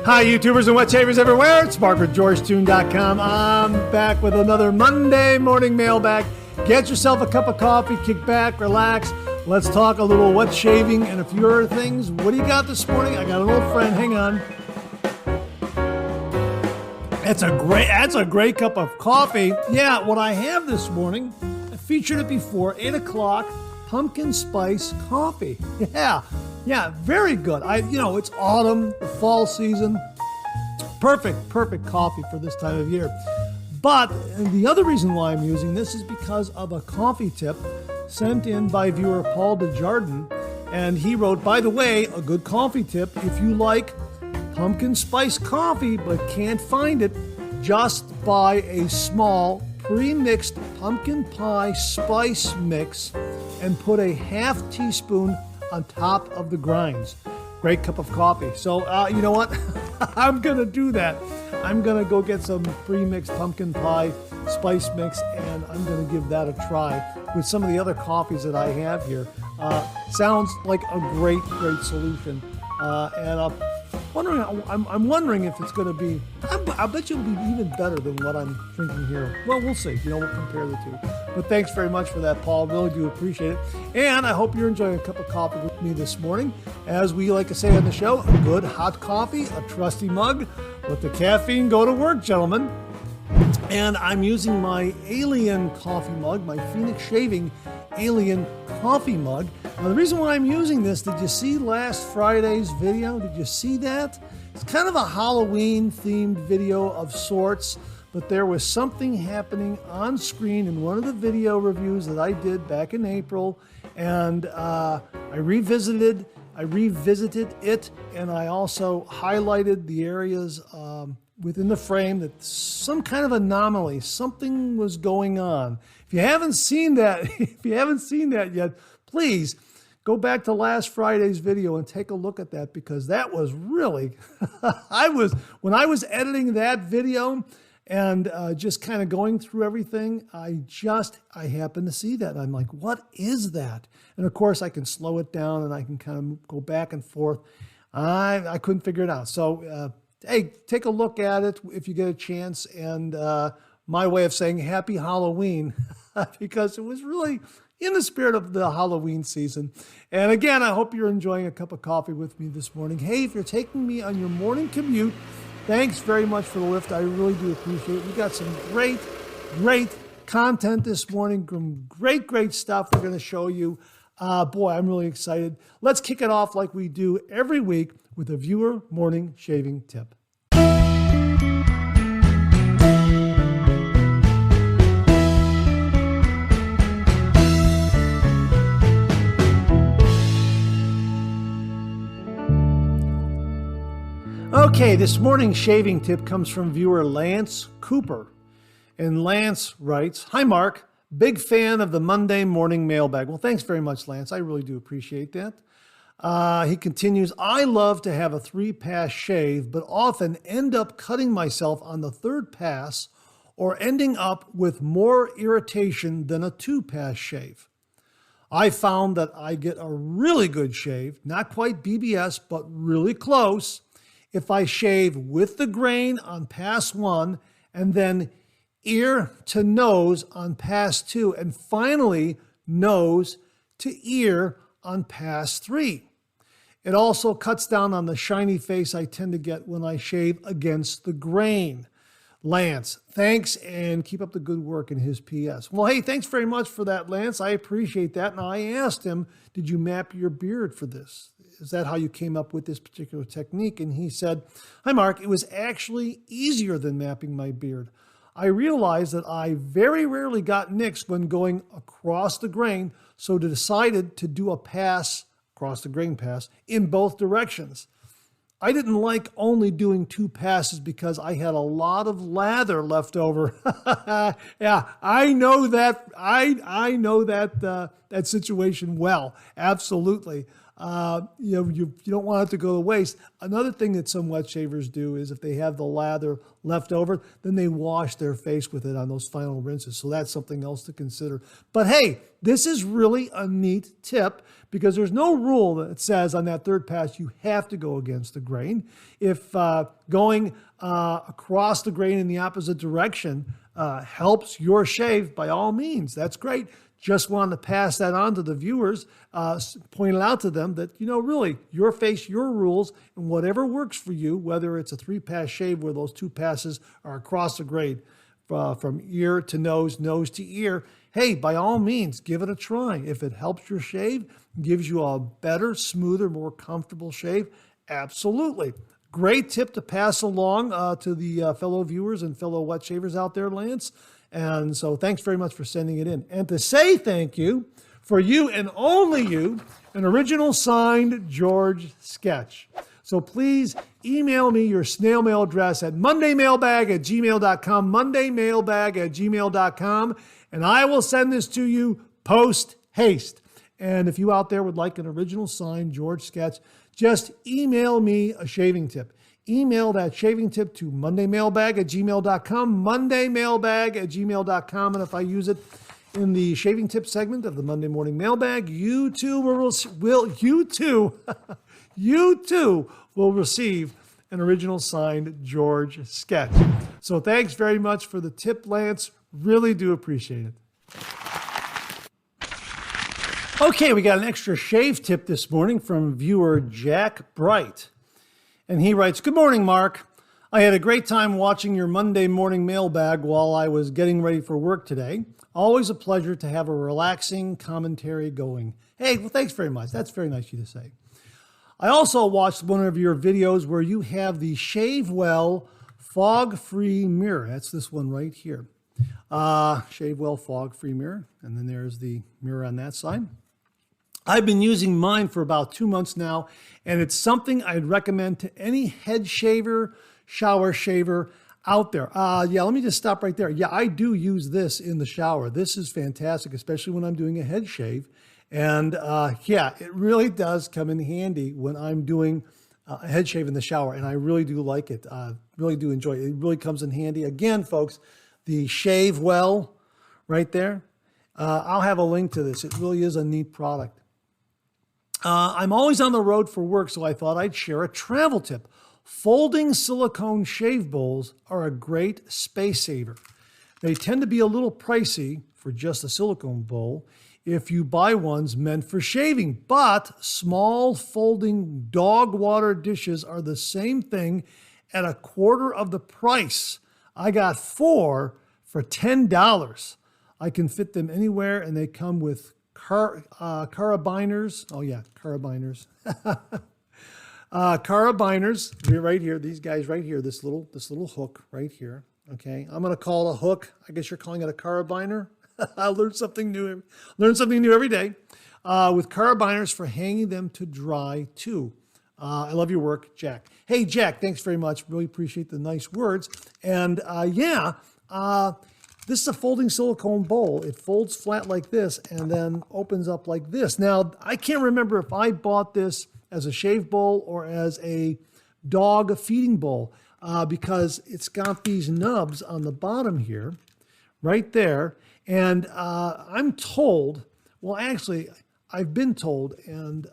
Hi, YouTubers and wet shavers everywhere. It's Mark with GeorgeToon.com. I'm back with another Monday morning mailbag. Get yourself a cup of coffee, kick back, relax. Let's talk a little wet shaving and a few other things. What do you got this morning? I got an old friend. Hang on. That's a great cup of coffee. Yeah, what I have this morning, I featured it before, 8 o'clock, pumpkin spice coffee. Yeah, very good. It's autumn, the fall season. Perfect coffee for this time of year. But the other reason why I'm using this is because of a coffee tip sent in by viewer Paul Desjardins. And he wrote, by the way, a good coffee tip, if you like pumpkin spice coffee but can't find it, just buy a small pre-mixed pumpkin pie spice mix and put a half teaspoon on top of the grinds. Great cup of coffee. So you know what? I'm going to do that. I'm going to go get some pre-mixed pumpkin pie spice mix, and I'm going to give that a try with some of the other coffees that I have here. Sounds like a great solution. And I'm wondering if it's going to be, I bet you it'll be even better than what I'm drinking here. Well, we'll see. We'll compare the two. But thanks very much for that, Paul. Really do appreciate it. And I hope you're enjoying a cup of coffee with me this morning. As we like to say on the show, a good hot coffee, a trusty mug. Let the caffeine go to work, gentlemen. And I'm using my Alien coffee mug, my Phoenix Shaving Alien coffee mug. Now, the reason why I'm using this, did you see last Friday's video? Did you see that? It's kind of a Halloween-themed video of sorts, but there was something happening on screen in one of the video reviews that I did back in April, and I revisited it, and I also highlighted the areas within the frame that some kind of anomaly, something was going on. If you haven't seen that yet, please go back to last Friday's video and take a look at that, because that was really, when I was editing that video and just kind of going through everything, I happened to see that. I'm like, what is that? And of course I can slow it down and I can kind of go back and forth. I couldn't figure it out. So, hey, take a look at it if you get a chance. And my way of saying happy Halloween, because it was really in the spirit of the Halloween season. And again, I hope you're enjoying a cup of coffee with me this morning. Hey, if you're taking me on your morning commute, thanks very much for the lift. I really do appreciate it. We got some great content this morning. Great stuff we're going to show you. Boy, I'm really excited. Let's kick it off like we do every week with a viewer morning shaving tip. Okay, this morning's shaving tip comes from viewer Lance Cooper. And Lance writes, "Hi Mark, big fan of the Monday morning mailbag." Well, thanks very much, Lance. I really do appreciate that. He continues, "I love to have a 3-pass shave, but often end up cutting myself on the 3rd pass or ending up with more irritation than a 2-pass shave. I found that I get a really good shave, not quite BBS, but really close, if I shave with the grain on pass 1 and then ear to nose on pass 2 and finally nose to ear on pass 3. It also cuts down on the shiny face I tend to get when I shave against the grain." Lance, thanks, and keep up the good work in his PS. Well, hey, thanks very much for that, Lance. I appreciate that. And I asked him, did you map your beard for this? Is that how you came up with this particular technique? And he said, "Hi, Mark, it was actually easier than mapping my beard. I realized that I very rarely got nicks when going across the grain, so decided to do a pass, across the grain pass, in both directions. I didn't like only doing 2 passes because I had a lot of lather left over." Yeah, I know that. I know that situation well. Absolutely. You don't want it to go to waste. Another thing that some wet shavers do is if they have the lather left over, then they wash their face with it on those final rinses. So that's something else to consider. But hey, this is really a neat tip because there's no rule that says on that third pass you have to go against the grain. If going across the grain in the opposite direction helps your shave, by all means, that's great. Just wanted to pass that on to the viewers, point it out to them that, really, your face, your rules, and whatever works for you, whether it's a 3-pass shave where those 2 passes are across the grade from ear to nose, nose to ear, hey, by all means, give it a try. If it helps your shave, gives you a better, smoother, more comfortable shave, absolutely. Great tip to pass along to the fellow viewers and fellow wet shavers out there, Lance. And so thanks very much for sending it in. And to say thank you, for you and only you, an original signed George sketch. So please email me your snail mail address at mondaymailbag@gmail.com, mondaymailbag@gmail.com, and I will send this to you post haste. And if you out there would like an original signed George sketch, just email me a shaving tip. Email that shaving tip to mondaymailbag@gmail.com, mondaymailbag@gmail.com. And if I use it in the shaving tip segment of the Monday Morning Mailbag, you too will receive an original signed George sketch. So thanks very much for the tip, Lance. Really do appreciate it. Okay, we got an extra shave tip this morning from viewer Jack Bright. And he writes, "Good morning, Mark. I had a great time watching your Monday morning mailbag while I was getting ready for work today. Always a pleasure to have a relaxing commentary going." Hey, well, thanks very much. That's very nice of you to say. I also watched one of your videos where you have the Shave Well fog-free mirror. That's this one right here. Shave Well fog-free mirror. And then there's the mirror on that side. I've been using mine for about 2 months now, and it's something I'd recommend to any head shaver, shower shaver out there. Let me just stop right there. Yeah, I do use this in the shower. This is fantastic, especially when I'm doing a head shave. And it really does come in handy when I'm doing a head shave in the shower, and I really do like it. Really do enjoy it. It really comes in handy. Again, folks, the Shave Well right there. I'll have a link to this. It really is a neat product. I'm always on the road for work, so I thought I'd share a travel tip. Folding silicone shave bowls are a great space saver. They tend to be a little pricey for just a silicone bowl if you buy ones meant for shaving, but small folding dog water dishes are the same thing at a quarter of the price. I got 4 for $10. I can fit them anywhere, and they come with carabiners. Oh yeah, carabiners. Carabiners right here. These guys right here. This little hook right here. Okay, I'm gonna call it a hook. I guess you're calling it a carabiner. I learn something new. Learn something new every day. With carabiners for hanging them to dry too. I love your work, Jack. Hey, Jack, thanks very much. Really appreciate the nice words. And this is a folding silicone bowl. It folds flat like this and then opens up like this. Now, I can't remember if I bought this as a shave bowl or as a dog feeding bowl because it's got these nubs on the bottom here, right there. And I'm told, well, actually, I've been told, and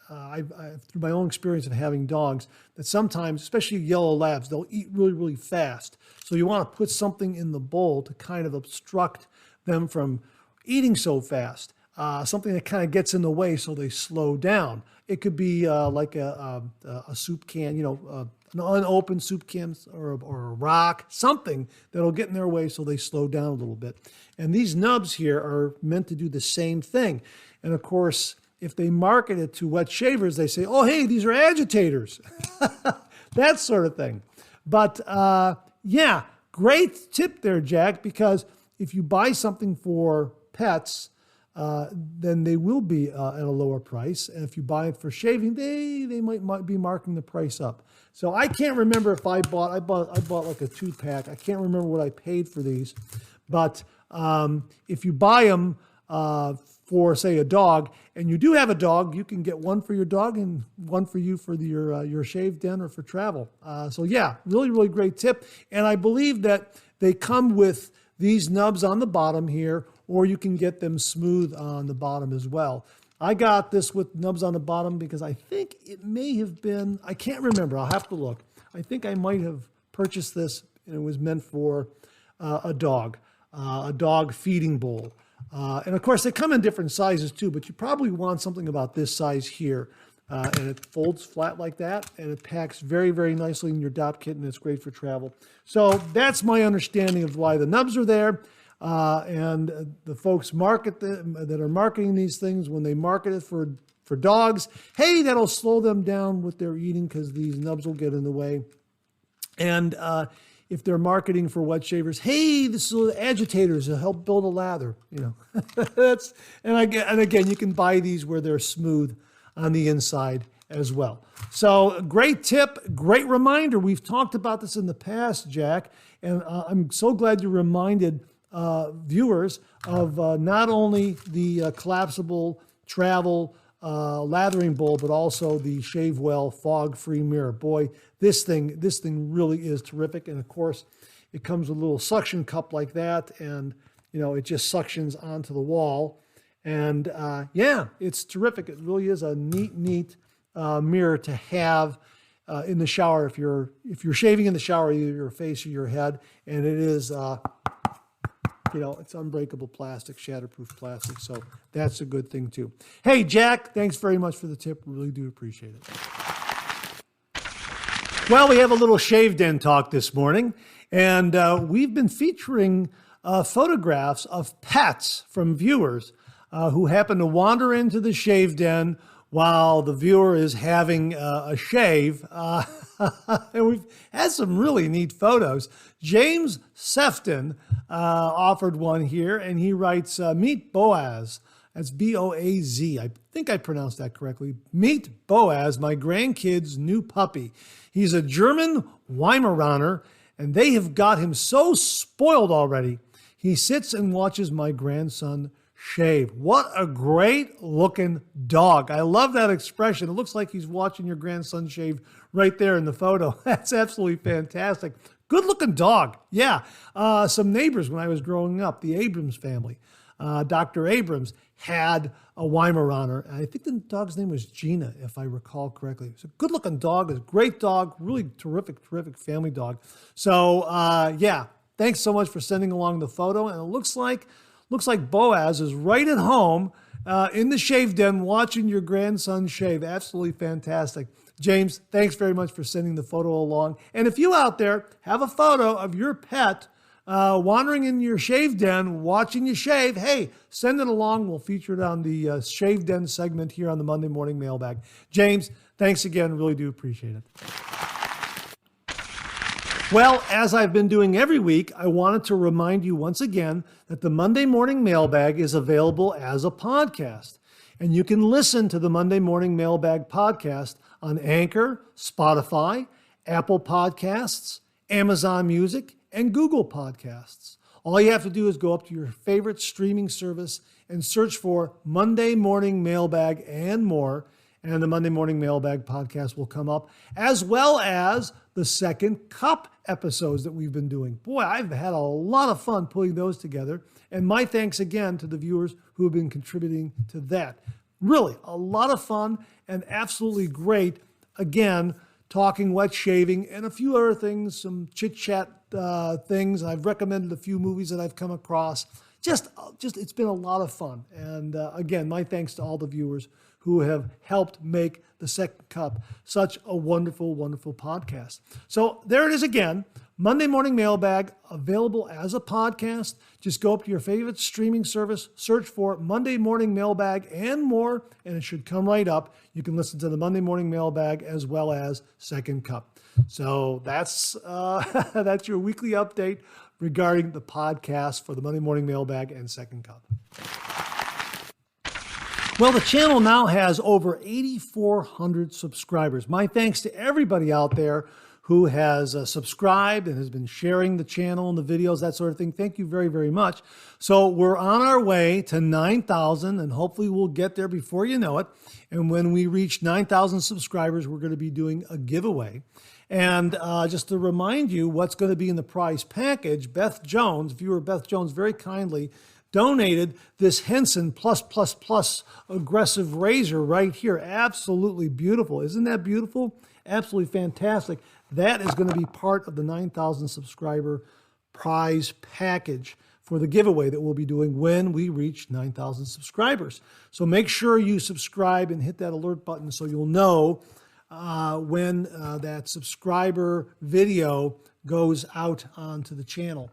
I've through my own experience of having dogs, that sometimes, especially yellow labs, they'll eat really, really fast. So you want to put something in the bowl to kind of obstruct them from eating so fast. Something that kind of gets in the way so they slow down. It could be like a soup can, an unopened soup can or a rock, something that'll get in their way so they slow down a little bit. And these nubs here are meant to do the same thing. And of course, if they market it to wet shavers, they say, oh, hey, these are agitators. That sort of thing. But great tip there, Jack, because if you buy something for pets, then they will be at a lower price. And if you buy it for shaving, they might be marking the price up. So I can't remember if I bought like a 2-pack. I can't remember what I paid for these. But if you buy them for, say, a dog, and you do have a dog, you can get one for your dog and one for you for your shave den or for travel. So yeah, really, really great tip. And I believe that they come with these nubs on the bottom here, or you can get them smooth on the bottom as well. I got this with nubs on the bottom because I think it may have been, I can't remember, I'll have to look. I think I might have purchased this and it was meant for a dog feeding bowl. And of course, they come in different sizes too, but you probably want something about this size here. And it folds flat like that, and it packs very, very nicely in your Dop kit, and it's great for travel. So that's my understanding of why the nubs are there. And the folks that are marketing these things, when they market it for dogs, hey, that'll slow them down with their eating because these nubs will get in the way. And if they're marketing for wet shavers, hey, this is agitators to help build a lather, and again, you can buy these where they're smooth on the inside as well. So great tip, great reminder. We've talked about this in the past, Jack, and I'm so glad you reminded viewers of not only the collapsible travel lathering bowl, but also the Shavewell fog-free mirror. Boy, this thing really is terrific. And of course, it comes with a little suction cup like that, and it just suctions onto the wall. And yeah, it's terrific. It really is a neat mirror to have in the shower if you're shaving in the shower, either your face or your head. And it is it's unbreakable plastic, shatterproof plastic. So that's a good thing too. Hey, Jack, thanks very much for the tip. Really do appreciate it. Well, we have a little shave den talk this morning, and we've been featuring photographs of pets from viewers who happen to wander into the shave den while the viewer is having a shave. And we've had some really neat photos. James Sefton offered one here, and he writes, meet Boaz. That's B-O-A-Z. I think I pronounced that correctly. Meet Boaz, my grandkid's new puppy. He's a German Weimaraner, and they have got him so spoiled already. He sits and watches my grandson shave. What a great looking dog. I love that expression. It looks like he's watching your grandson shave right there in the photo. That's absolutely fantastic. Good looking dog. Yeah. Some neighbors when I was growing up, the Abrams family, Dr. Abrams had a Weimaraner. I think the dog's name was Gina, if I recall correctly. It's a good looking dog, a great dog, really terrific family dog. So yeah, thanks so much for sending along the photo. And it looks like Boaz is right at home in the shave den watching your grandson shave. Absolutely fantastic. James, thanks very much for sending the photo along. And if you out there have a photo of your pet wandering in your shave den watching you shave, hey, send it along. We'll feature it on the shave den segment here on the Monday Morning Mailbag. James, thanks again. Really do appreciate it. Well, as I've been doing every week, I wanted to remind you once again that the Monday Morning Mailbag is available as a podcast. And you can listen to the Monday Morning Mailbag podcast on Anchor, Spotify, Apple Podcasts, Amazon Music, and Google Podcasts. All you have to do is go up to your favorite streaming service and search for Monday Morning Mailbag and more, and the Monday Morning Mailbag podcast will come up, as well as the Second Cup episodes that we've been doing. Boy, I've had a lot of fun putting those together, and my thanks again to the viewers who have been contributing to that. Really, a lot of fun and absolutely great. Again, talking wet shaving and a few other things, some chit-chat things. I've recommended a few movies that I've come across. Just it's been a lot of fun. And again, my thanks to all the viewers who have helped make the Second Cup such a wonderful, wonderful podcast. So there it is again, Monday Morning Mailbag, available as a podcast. Just go up to your favorite streaming service, search for Monday Morning Mailbag and more, and it should come right up. You can listen to the Monday Morning Mailbag as well as Second Cup. So that's your weekly update regarding the podcast for the Monday Morning Mailbag and Second Cup. Well, the channel now has over 8,400 subscribers. My thanks to everybody out there who has subscribed and has been sharing the channel and the videos, that sort of thing. Thank you very, very much. So we're on our way to 9,000, and hopefully we'll get there before you know it. And when we reach 9,000 subscribers, we're going to be doing a giveaway. And just to remind you what's going to be in the prize package, Beth Jones, viewer Beth Jones, very kindly donated this Henson Plus aggressive razor right here. Absolutely beautiful. Isn't that beautiful? Absolutely fantastic. That is going to be part of the 9,000 subscriber prize package for the giveaway that we'll be doing when we reach 9,000 subscribers. So make sure you subscribe and hit that alert button so you'll know when that subscriber video goes out onto the channel.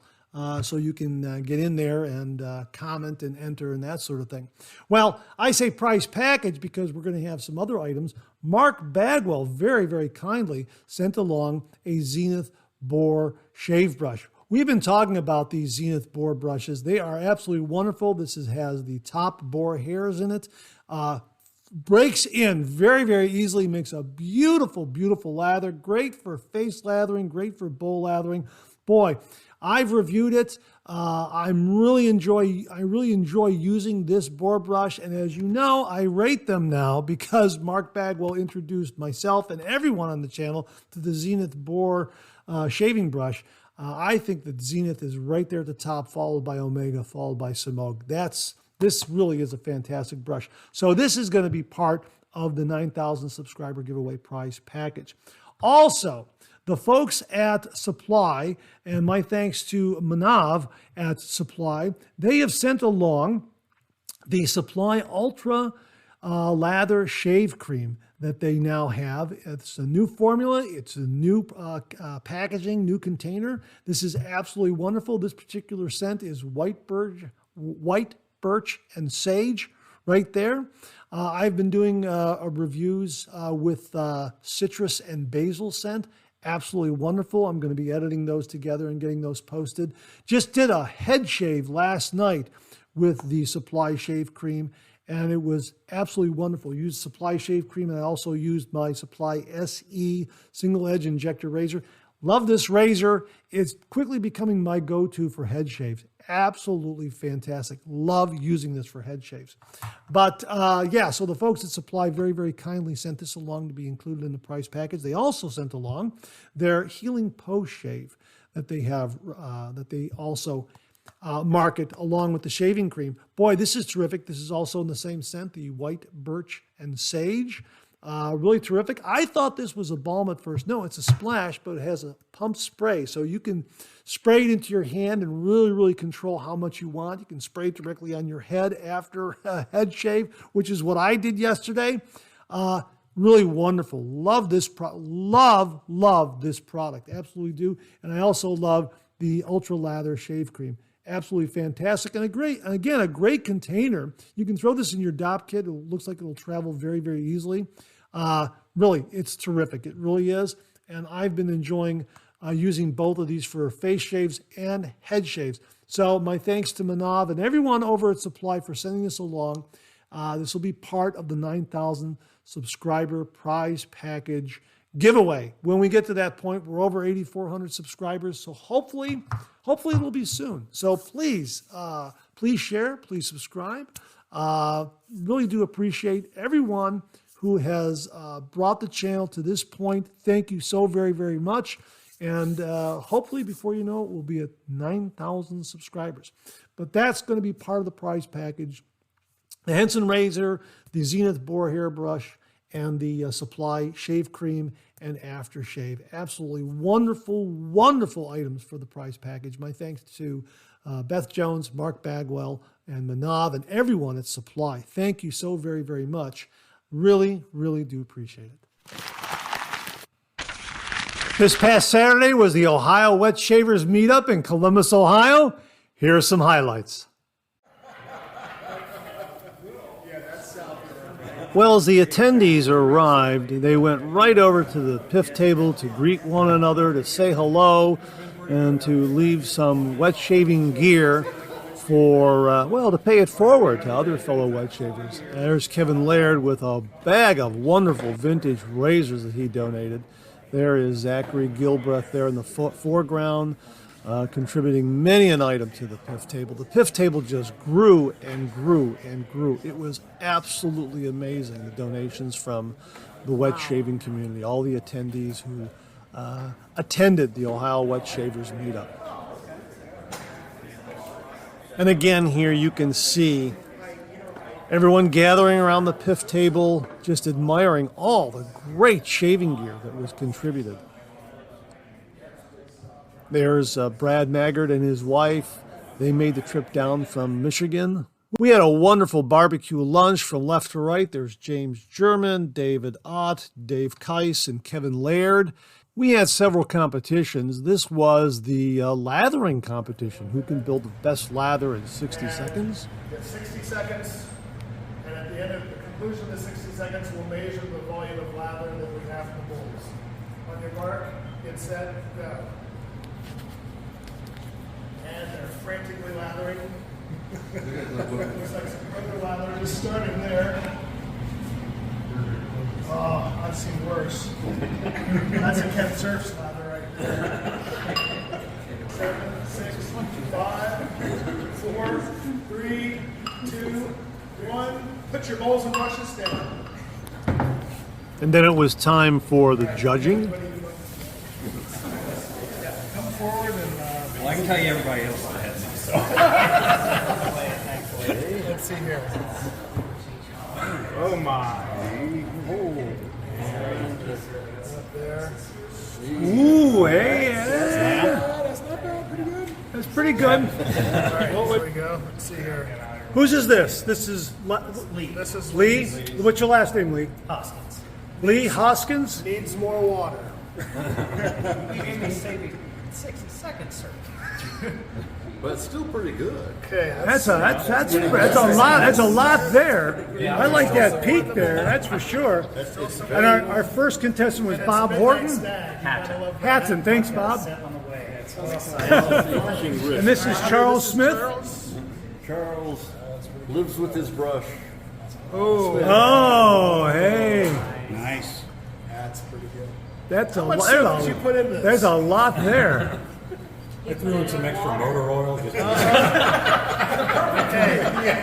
So you can get in there and comment and enter and that sort of thing. Well, I say prize package because we're going to have some other items. Mark Bagwell very, very kindly sent along a Zenith Boar shave brush. We've been talking about these Zenith Boar brushes. They are absolutely wonderful. This has the top boar hairs in it. Breaks in very, very easily, makes a beautiful, beautiful lather. Great for face lathering, great for bowl lathering. Boy, I've reviewed it. I really enjoy using this boar brush, and as you know, I rate them now because Mark Bagwell introduced myself and everyone on the channel to the Zenith Boar shaving brush. I think that Zenith is right there at the top, followed by Omega, followed by Simog. This really is a fantastic brush. So this is going to be part of the 9,000 subscriber giveaway prize package. Also, the folks at Supply, and my thanks to Manav at Supply, they have sent along the Supply Ultra Lather Shave Cream that they now have. It's a new formula. It's a new packaging, new container. This is absolutely wonderful. This particular scent is white birch and sage right there. I've been doing reviews with citrus and basil scent. Absolutely wonderful. I'm going to be editing those together and getting those posted. Just did a head shave last night with the Supply Shave Cream, and it was absolutely wonderful. Used Supply Shave Cream, and I also used my Supply SE single edge injector razor. Love this razor. It's quickly becoming my go-to for head shaves. Absolutely fantastic. Love using this for head shaves. But yeah, so the folks at Supply very, very kindly sent this along to be included in the prize package. They also sent along their Healing Post Shave that they have, that they also market along with the shaving cream. Boy, this is terrific. This is also in the same scent, the white birch and sage. Really terrific. I thought this was a balm at first. No, it's a splash, but it has a pump spray. So you can spray it into your hand and really, really control how much you want. You can spray it directly on your head after a head shave, which is what I did yesterday. Really wonderful. Love this love this product. Absolutely do. And I also love the Ultra Lather Shave Cream. Absolutely fantastic, and a great container. You can throw this in your DOP kit. It looks like it'll travel very, very easily. Really, it's terrific. It really is, and I've been enjoying using both of these for face shaves and head shaves. So my thanks to Manav and everyone over at Supply for sending this along. This will be part of the 9,000 subscriber prize package giveaway. When we get to that point, we're over 8,400 subscribers, so hopefully it'll be soon. So please share, please subscribe. Really do appreciate everyone who has brought the channel to this point. Thank you so very, very much. And hopefully, before you know it, we'll be at 9,000 subscribers. But that's going to be part of the prize package. The Henson razor, the Zenith Boar hairbrush, and the Supply Shave Cream and Aftershave. Absolutely wonderful, wonderful items for the prize package. My thanks to Beth Jones, Mark Bagwell, and Manav, and everyone at Supply. Thank you so very, very much. Really, really do appreciate it. This past Saturday was the Ohio Wet Shavers Meetup in Columbus, Ohio. Here are some highlights. Well, as the attendees arrived, they went right over to the PIF table to greet one another, to say hello, and to leave some wet shaving gear for, well, to pay it forward to other fellow wet shavers. There's Kevin Laird with a bag of wonderful vintage razors that he donated. There is Zachary Gilbreth there in the foreground, contributing many an item to the PIF table. The PIF table just grew and grew and grew. It was absolutely amazing, the donations from the wet shaving community, all the attendees who attended the Ohio Wet Shavers Meetup. And again, here you can see everyone gathering around the PIF table, just admiring all the great shaving gear that was contributed. There's Brad Maggart and his wife. They made the trip down from Michigan. We had a wonderful barbecue lunch from left to right. There's James German, David Ott, Dave Keiss, and Kevin Laird. We had several competitions. This was the lathering competition. Who can build the best lather in 60 seconds? You have 60 seconds, and at the end of the conclusion of the 60 seconds, we'll measure the volume of lather that we have in the bowls. On your mark, get set, go. And they're frantically lathering. Looks like some further lather is starting there. Oh, I've seen worse. That's a Ken Surf's lather right there. 7, 6, 5, 4, 3, 2, 1. Put your bowls and brushes down. And then it was time for the judging. Come forward and... Well, I can tell you everybody else ahead of me, so. Let's see here. Oh my. Up there. Ooh, hey, That's not bad. Pretty good. that's pretty good. All right, here we go. Let's see here. Whose is this? This is Lee. This is Lee. What's your last name, Lee? Hoskins. Lee Hoskins? Needs more water. You gave me 60 seconds, sir. But it's still pretty good. Okay. That's a lot. That's a lot there. I like that peak there. That's for sure. And our first contestant was Bob Horton. Hatton. Thanks, Bob. And this is Charles Smith. Charles lives with his brush. Oh, hey. Nice. That's pretty good. That's a How much lot. soap did you put in this? There's a lot there. I threw in some extra motor oil. Just Okay.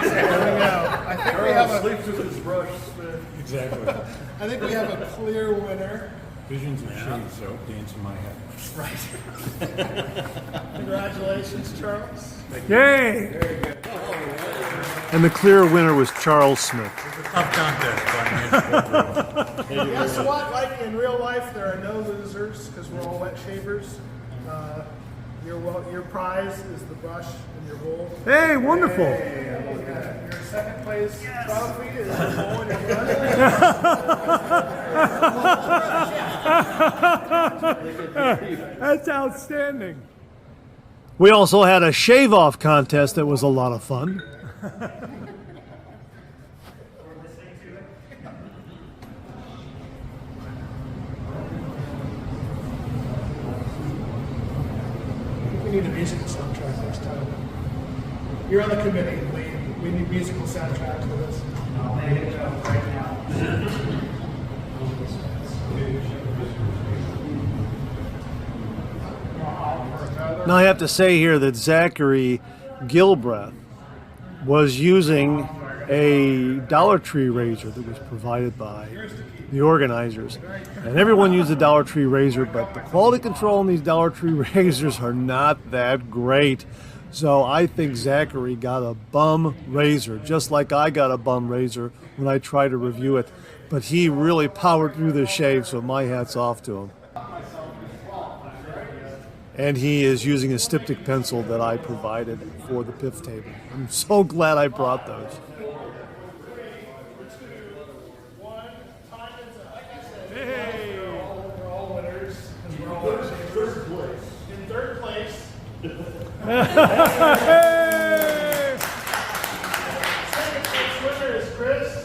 There we go. I think we have Charles a. sleeps with his brush. exactly. I think we have a clear winner. Visions of shade soap dance in my head. Right. Congratulations, Charles. Yay! And the clear winner was Charles Smith. Tough contest, Guess what? Like in real life, there are no losers because we're all wet shavers. Your prize is the brush in your bowl. Hey, wonderful. Your second place trophy is the bowl in your brush. That's outstanding. We also had a shave-off contest that was a lot of fun. We need a musical soundtrack next time. You're on the committee. We need musical soundtracks for this. Now I have to say here that Zachary Gilbreth was using a Dollar Tree razor that was provided by the organizers. And everyone used a Dollar Tree razor, but the quality control on these Dollar Tree razors are not that great. So I think Zachary got a bum razor, just like I got a bum razor when I tried to review it. But he really powered through the shave, so my hat's off to him. And he is using a styptic pencil that I provided for the PIF table. I'm so glad I brought those. Hey! We're all winners. We're all wet shavers. In third place. Second place winner is Chris.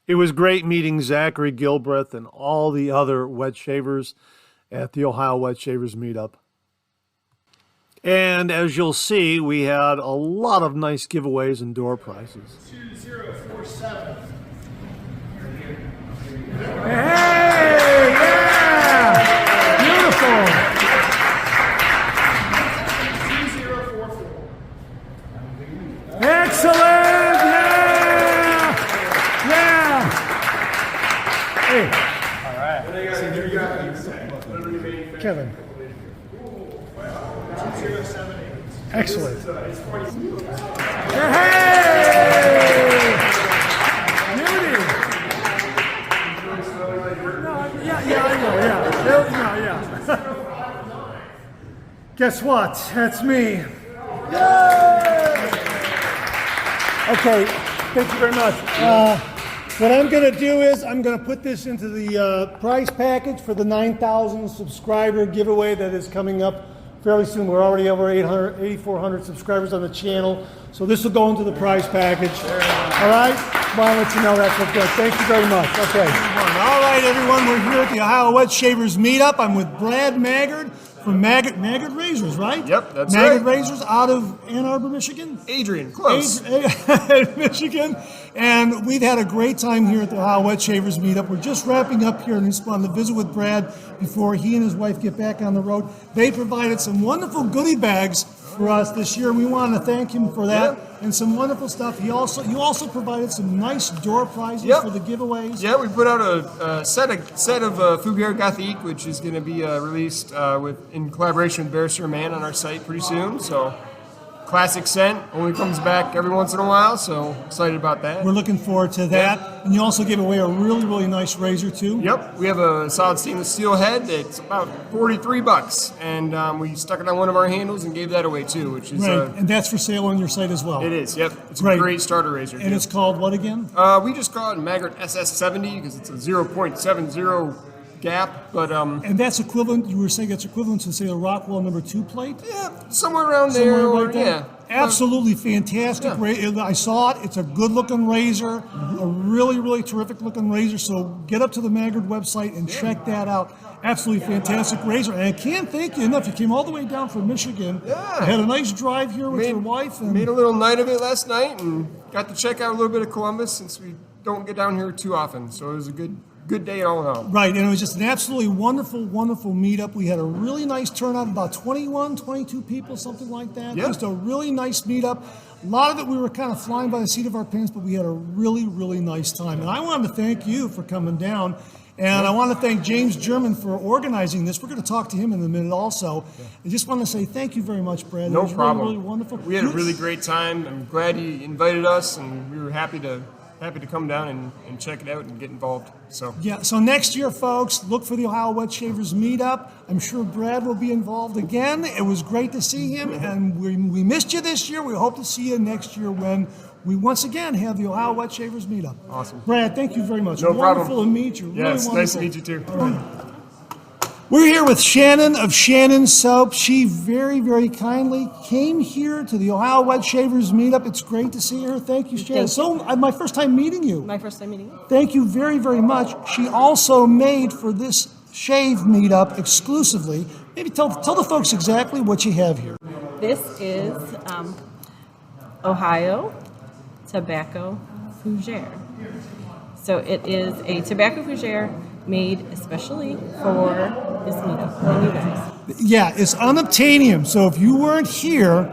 It was great meeting Zachary Gilbreth and all the other wet shavers. at the Ohio Wet Shavers Meetup. And as you'll see, we had a lot of nice giveaways and door prizes. 2047. Hey, yeah! Beautiful! 2044. Excellent! Yeah! Yeah! Hey. All right. Kevin. 2078. Excellent. Hey! Beauty! No, yeah, I know, yeah. Guess what? That's me. Okay, thank you very much. What I'm going to do is I'm going to put this into the prize package for the 9,000 subscriber giveaway that is coming up fairly soon. We're already over 8,400 subscribers on the channel, so this will go into the prize package. All right? Well, I'll let you know that's what's good. Thank you very much. Okay. All right, everyone. We're here at the Ohio Wet Shavers Meetup. I'm with Brad Maggard from Maggard Razors, right? Yep, that's Maggard right. Razors out of Ann Arbor, Michigan? Adrian, close. Michigan. And we've had a great time here at the Ohio Wet Shavers Meetup. We're just wrapping up here and it's fun to visit with Brad before he and his wife get back on the road. They provided some wonderful goodie bags for us this year, and we want to thank him for that. And some wonderful stuff. You also provided some nice door prizes for the giveaways. Yeah, we put out a set of Fougere Gothique, which is going to be released in collaboration with Bear Sur Man on our site pretty soon. So, classic scent, only comes back every once in a while, so excited about that. We're looking forward to that. Yeah. And you also gave away a really, really nice razor, too. Yep, we have a solid stainless steel head. It's about $43, and we stuck it on one of our handles and gave that away too, which is Right, and that's for sale on your site as well. it is. Yep, it's Great. a great starter razor. And too. it's called what again? We just call it Maggard SS70 because it's a 0.70 gap, but And that's equivalent, you were saying it's equivalent to, say, a Rockwell number 2 plate? yeah, somewhere around there. Somewhere like that? Yeah. Absolutely fantastic. Yeah. I saw it. It's a good-looking razor, a really, really terrific-looking razor. So get up to the Maggard website and check that out. Absolutely fantastic razor. And I can't thank you enough. You came all the way down from Michigan. Yeah. Had a nice drive here with your wife. And Made a little night of it last night and got to check out a little bit of Columbus since we don't get down here too often. So it was a good day all in all. Right, and it was just an absolutely wonderful, wonderful meetup. We had a really nice turnout, about 21, 22 people, something like that. Yeah. Just a really nice meetup. A lot of it we were kind of flying by the seat of our pants, but we had a really, really nice time. And I wanted to thank you for coming down. And I want to thank James German for organizing this. We're going to talk to him in a minute also. I just want to say thank you very much, Brad. No it was problem. Really, really wonderful. We had a really great time. I'm glad you invited us, and we were happy to come down and check it out and get involved. So Yeah, so next year, folks, look for the Ohio Wet Shavers Meetup. I'm sure Brad will be involved again. It was great to see him, and we missed you this year. We hope to see you next year when we once again have the Ohio Wet Shavers Meetup. Awesome. Brad, thank you very much. No Wonderful problem. to meet you. Yes, really nice to wonderful. meet you too. All right. We're here with Shannon of Shannon Soap. She very, very kindly came here to the Ohio Wet Shavers Meetup. It's great to see her. Thank you, Shannon. My first time meeting you. My first time meeting you. Thank you very, very much. She also made for this shave meetup exclusively. Maybe tell the folks exactly what you have here. This is Ohio Tobacco Fougere. So it is a tobacco fougere made especially for this meetup and you guys. Yeah, it's unobtainium. So if you weren't here,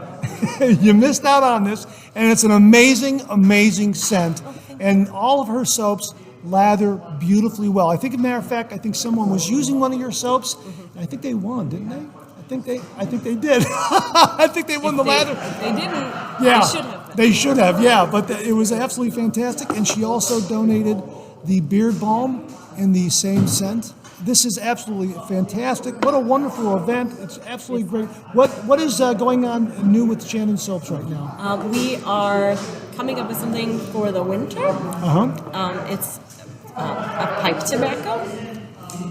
you missed out on this. And it's an amazing, amazing scent. And all of her soaps lather beautifully well. I think, as a matter of fact, I think someone was using one of your soaps. And I think they won, didn't they? I think they did. I think they won the lather. If they didn't, Yeah, they should have. They should have, yeah. But it was absolutely fantastic. And she also donated the beard balm in the same scent. This is absolutely fantastic. What a wonderful event. It's absolutely great. What is going on new with Shannon Soaps right now? We are coming up with something for the winter. Uh-huh. It's a pipe tobacco.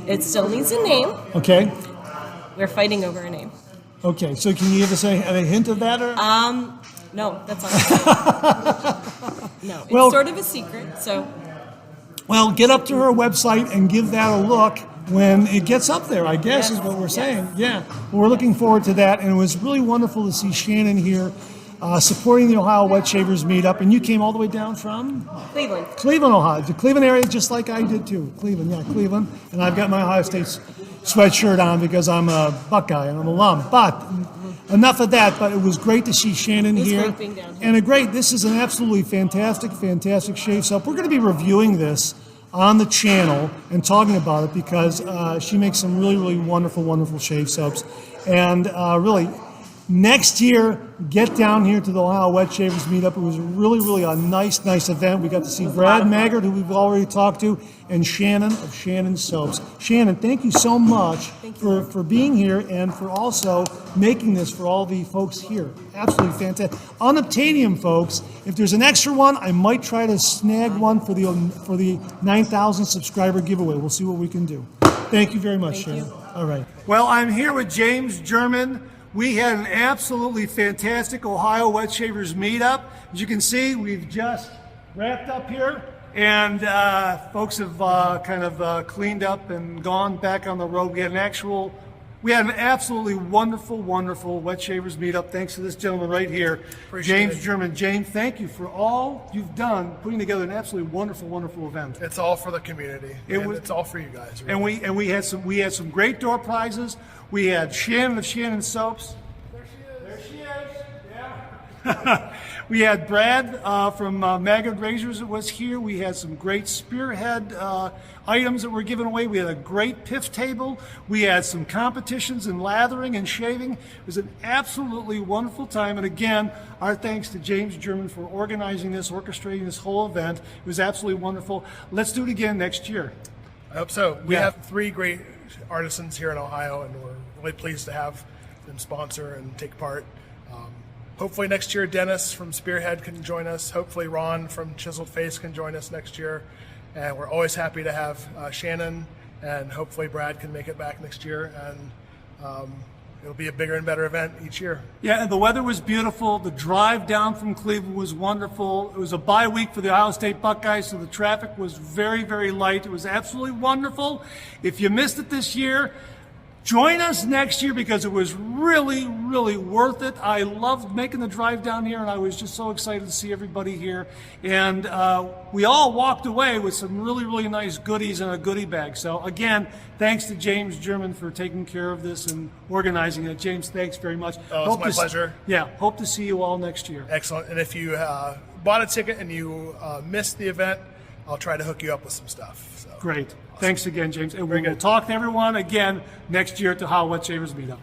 It still needs a name. Okay. We're fighting over a name. Okay. So can you give us a hint of that? Or? No, that's not. No, it's Well- sort of a secret. So Well, get up to her website and give that a look. when it gets up there, I guess is what we're saying. Yeah, we're looking forward to that, and it was really wonderful to see Shannon here supporting the Ohio Wet Shavers Meetup. And you came all the way down from? Cleveland, Ohio. The Cleveland area, just like I did too. Cleveland. And I've got my Ohio State sweatshirt on because I'm a Buckeye and I'm an alum. But enough of that. But it was great to see Shannon here. Great being down here. And this is an absolutely fantastic shave soap. We're going to be reviewing this on the channel and talking about it because she makes some really wonderful shave soaps. And really, next year, get down here to the Ohio Wet Shavers Meetup. It was really a nice event. We got to see Brad Maggard, who we've already talked to, and Shannon of Shannon Soaps. Shannon, thank you so much for being here and for also making this for all the folks here. Absolutely fantastic. Unobtainium, folks. If there's an extra one, I might try to snag one for the 9,000 subscriber giveaway. We'll see what we can do. Thank you very much, Shannon. All right. Well, I'm here with James German. We had an absolutely fantastic Ohio Wet Shavers Meetup. As you can see, we've just wrapped up here, and folks have kind of cleaned up and gone back on the road. We had an absolutely wonderful Wet Shavers Meetup. Thanks to this gentleman right here, James German. James, thank you for all you've done putting together an absolutely wonderful event. It's all for the community. It's all for you guys. Really. And we had some great door prizes. We had Shannon of Shannon Soaps. There she is. Yeah. We had Brad from Maggard Razors that was here. We had some great spearhead items that were given away. We had a great piff table. We had some competitions in lathering and shaving. It was an absolutely wonderful time. And again, our thanks to James German for organizing this, orchestrating this whole event. It was absolutely wonderful. Let's do it again next year. I hope so. We have 3 great artisans here in Ohio, and we're really pleased to have them sponsor and take part. Hopefully next year Dennis from Spearhead can join us. Hopefully Ron from Chiseled Face can join us next year. And we're always happy to have Shannon, and hopefully Brad can make it back next year. And it'll be a bigger and better event each year. Yeah, and the weather was beautiful. The drive down from Cleveland was wonderful. It was a bye week for the Ohio State Buckeyes, so the traffic was very light. It was absolutely wonderful. If you missed it this year, join us next year because it was really worth it. I loved making the drive down here, and I was just so excited to see everybody here. And we all walked away with some really nice goodies in a goodie bag. So again, thanks to James German for taking care of this and organizing it. James, thanks very much. Oh, it's my pleasure. Hope to see you all next year. Excellent. And if you bought a ticket and you missed the event, I'll try to hook you up with some stuff. So. Great. Thanks again, James. And we'll talk to everyone again next year at the Ohio Wet Shavers Meetup.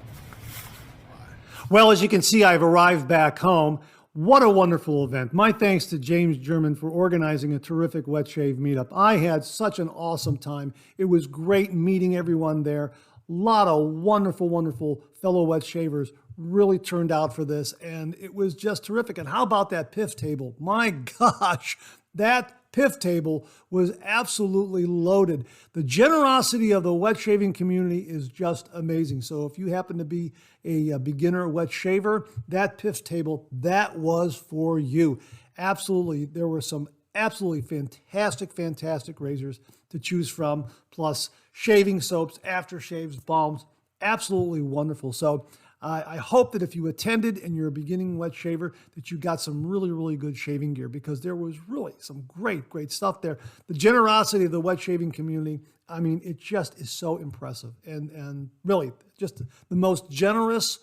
Well, as you can see, I've arrived back home. What a wonderful event. My thanks to James German for organizing a terrific Wet Shave Meetup. I had such an awesome time. It was great meeting everyone there. A lot of wonderful fellow wet shavers really turned out for this, and it was just terrific. And how about that piff table? My gosh, that piff table was absolutely loaded. The generosity of the wet shaving community is just amazing. So if you happen to be a beginner wet shaver, that piff table, that was for you. Absolutely. There were some absolutely fantastic razors to choose from, plus shaving soaps, aftershaves, balms. Absolutely wonderful. So I hope that if you attended and you're a beginning wet shaver, that you got some really good shaving gear, because there was really some great stuff there. The generosity of the wet shaving community, I mean, it just is so impressive, and really just the most generous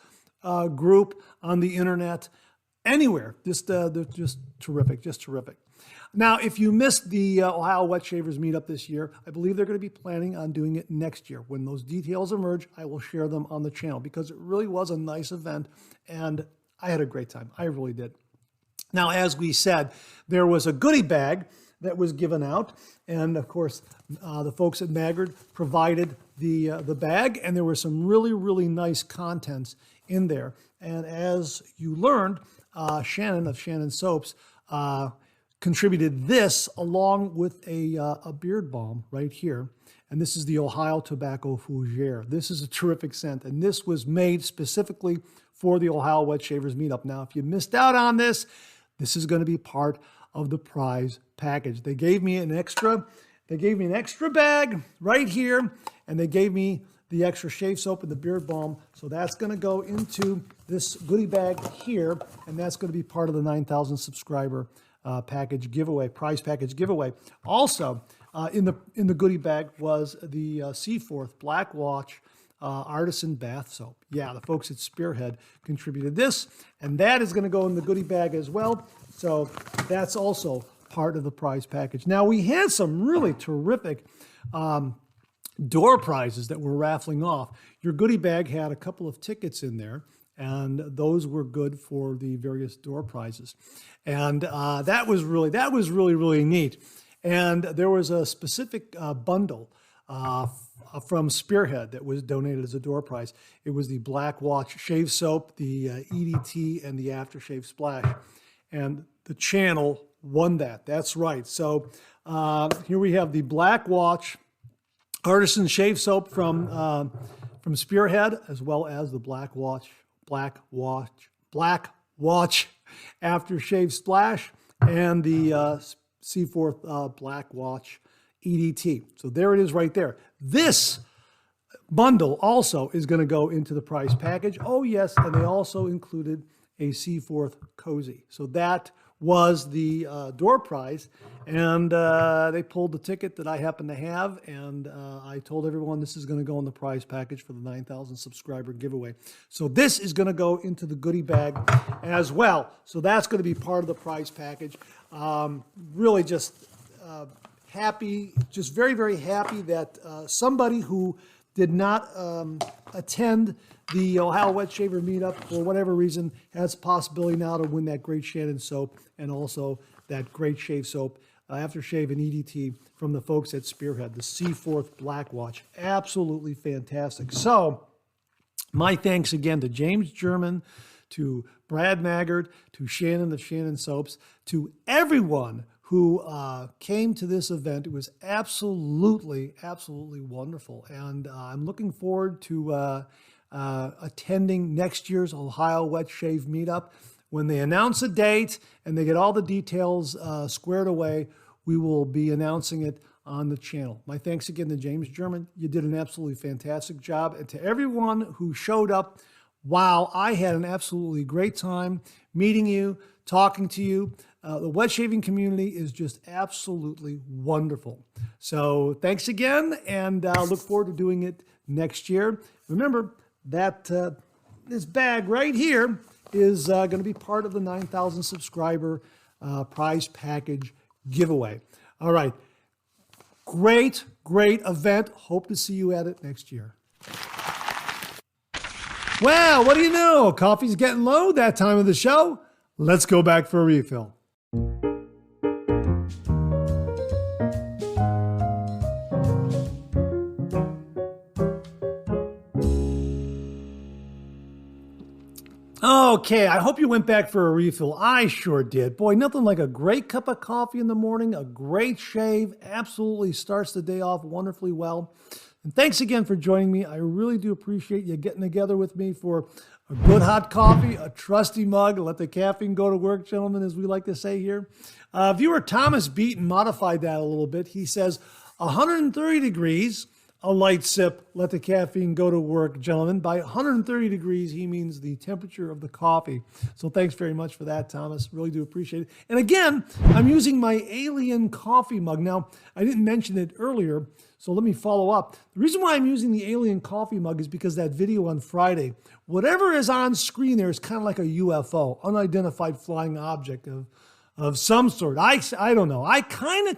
group on the internet anywhere. They're just terrific. Now, if you missed the Ohio Wet Shavers Meetup this year, I believe they're going to be planning on doing it next year. When those details emerge, I will share them on the channel, because it really was a nice event, and I had a great time. I really did. Now, as we said, there was a goodie bag that was given out, and of course, the folks at Maggard provided the bag, and there were some really nice contents in there. And as you learned, Shannon of Shannon Soaps contributed this along with a beard balm right here. And this is the Ohio Tobacco Fougere. This is a terrific scent, and this was made specifically for the Ohio Wet Shavers Meetup. Now, if you missed out on this, this is going to be part of the prize package. They gave me an extra they gave me an extra bag right here, and they gave me the extra shave soap and the beard balm. So that's going to go into this goodie bag here, and that's going to be part of the 9,000 subscriber package giveaway, prize package giveaway. Also, in the goodie bag was the Seaforth Black Watch Artisan Bath Soap. Yeah, the folks at Spearhead contributed this, and that is going to go in the goodie bag as well. So that's also part of the prize package. Now, we had some really terrific door prizes that we're raffling off. Your goodie bag had a couple of tickets in there, and those were good for the various door prizes. And that was really neat. And there was a specific bundle from Spearhead that was donated as a door prize. It was the Black Watch Shave Soap, the EDT, and the Aftershave Splash. And the channel won that. That's right. So here we have the Black Watch Artisan Shave Soap from Spearhead, as well as the Black Watch Aftershave Splash, and the Seaforth Black Watch EDT. So there it is right there. This bundle also is going to go into the prize package. Oh yes, and they also included a Seaforth cozy. So that was the door prize, and they pulled the ticket that I happen to have, and I told everyone this is going to go in the prize package for the 9,000 subscriber giveaway. So this is going to go into the goodie bag as well. So that's going to be part of the prize package. Really just happy, just very happy that somebody who did not attend the Ohio Wet Shaver Meetup for whatever reason has a possibility now to win that great Shannon soap and also that great shave soap, aftershave and EDT from the folks at Spearhead, the Seaforth Black Watch. Absolutely fantastic. So my thanks again to James German, to Brad Maggard, to Shannon of Shannon Soaps, to everyone who came to this event. It was absolutely wonderful. And I'm looking forward to attending next year's Ohio Wet Shave Meetup. When they announce a date and they get all the details squared away, we will be announcing it on the channel. My thanks again to James German. You did an absolutely fantastic job. And to everyone who showed up, wow, I had an absolutely great time meeting you, talking to you. The wet shaving community is just absolutely wonderful. So thanks again, and look forward to doing it next year. Remember that this bag right here is going to be part of the 9,000 subscriber prize package giveaway. All right. Great event. Hope to see you at it next year. Well, what do you know? Coffee's getting low that time of the show. Let's go back for a refill. Okay, I hope you went back for a refill. I sure did. Boy, nothing like a great cup of coffee in the morning, a great shave. Absolutely starts the day off wonderfully well. And thanks again for joining me. I really do appreciate you getting together with me for a good hot coffee, a trusty mug. Let the caffeine go to work, gentlemen, as we like to say here. Viewer Thomas Beaton modified that a little bit. He says 130 degrees, a light sip, let the caffeine go to work, gentlemen. By 130 degrees, he means the temperature of the coffee. So thanks very much for that, Thomas. Really do appreciate it. And again, I'm using my Alien coffee mug. Now, I didn't mention it earlier, so let me follow up. The reason why I'm using the Alien coffee mug is because that video on Friday, whatever is on screen there is kind of like a UFO, unidentified flying object of some sort. I don't know. I kind of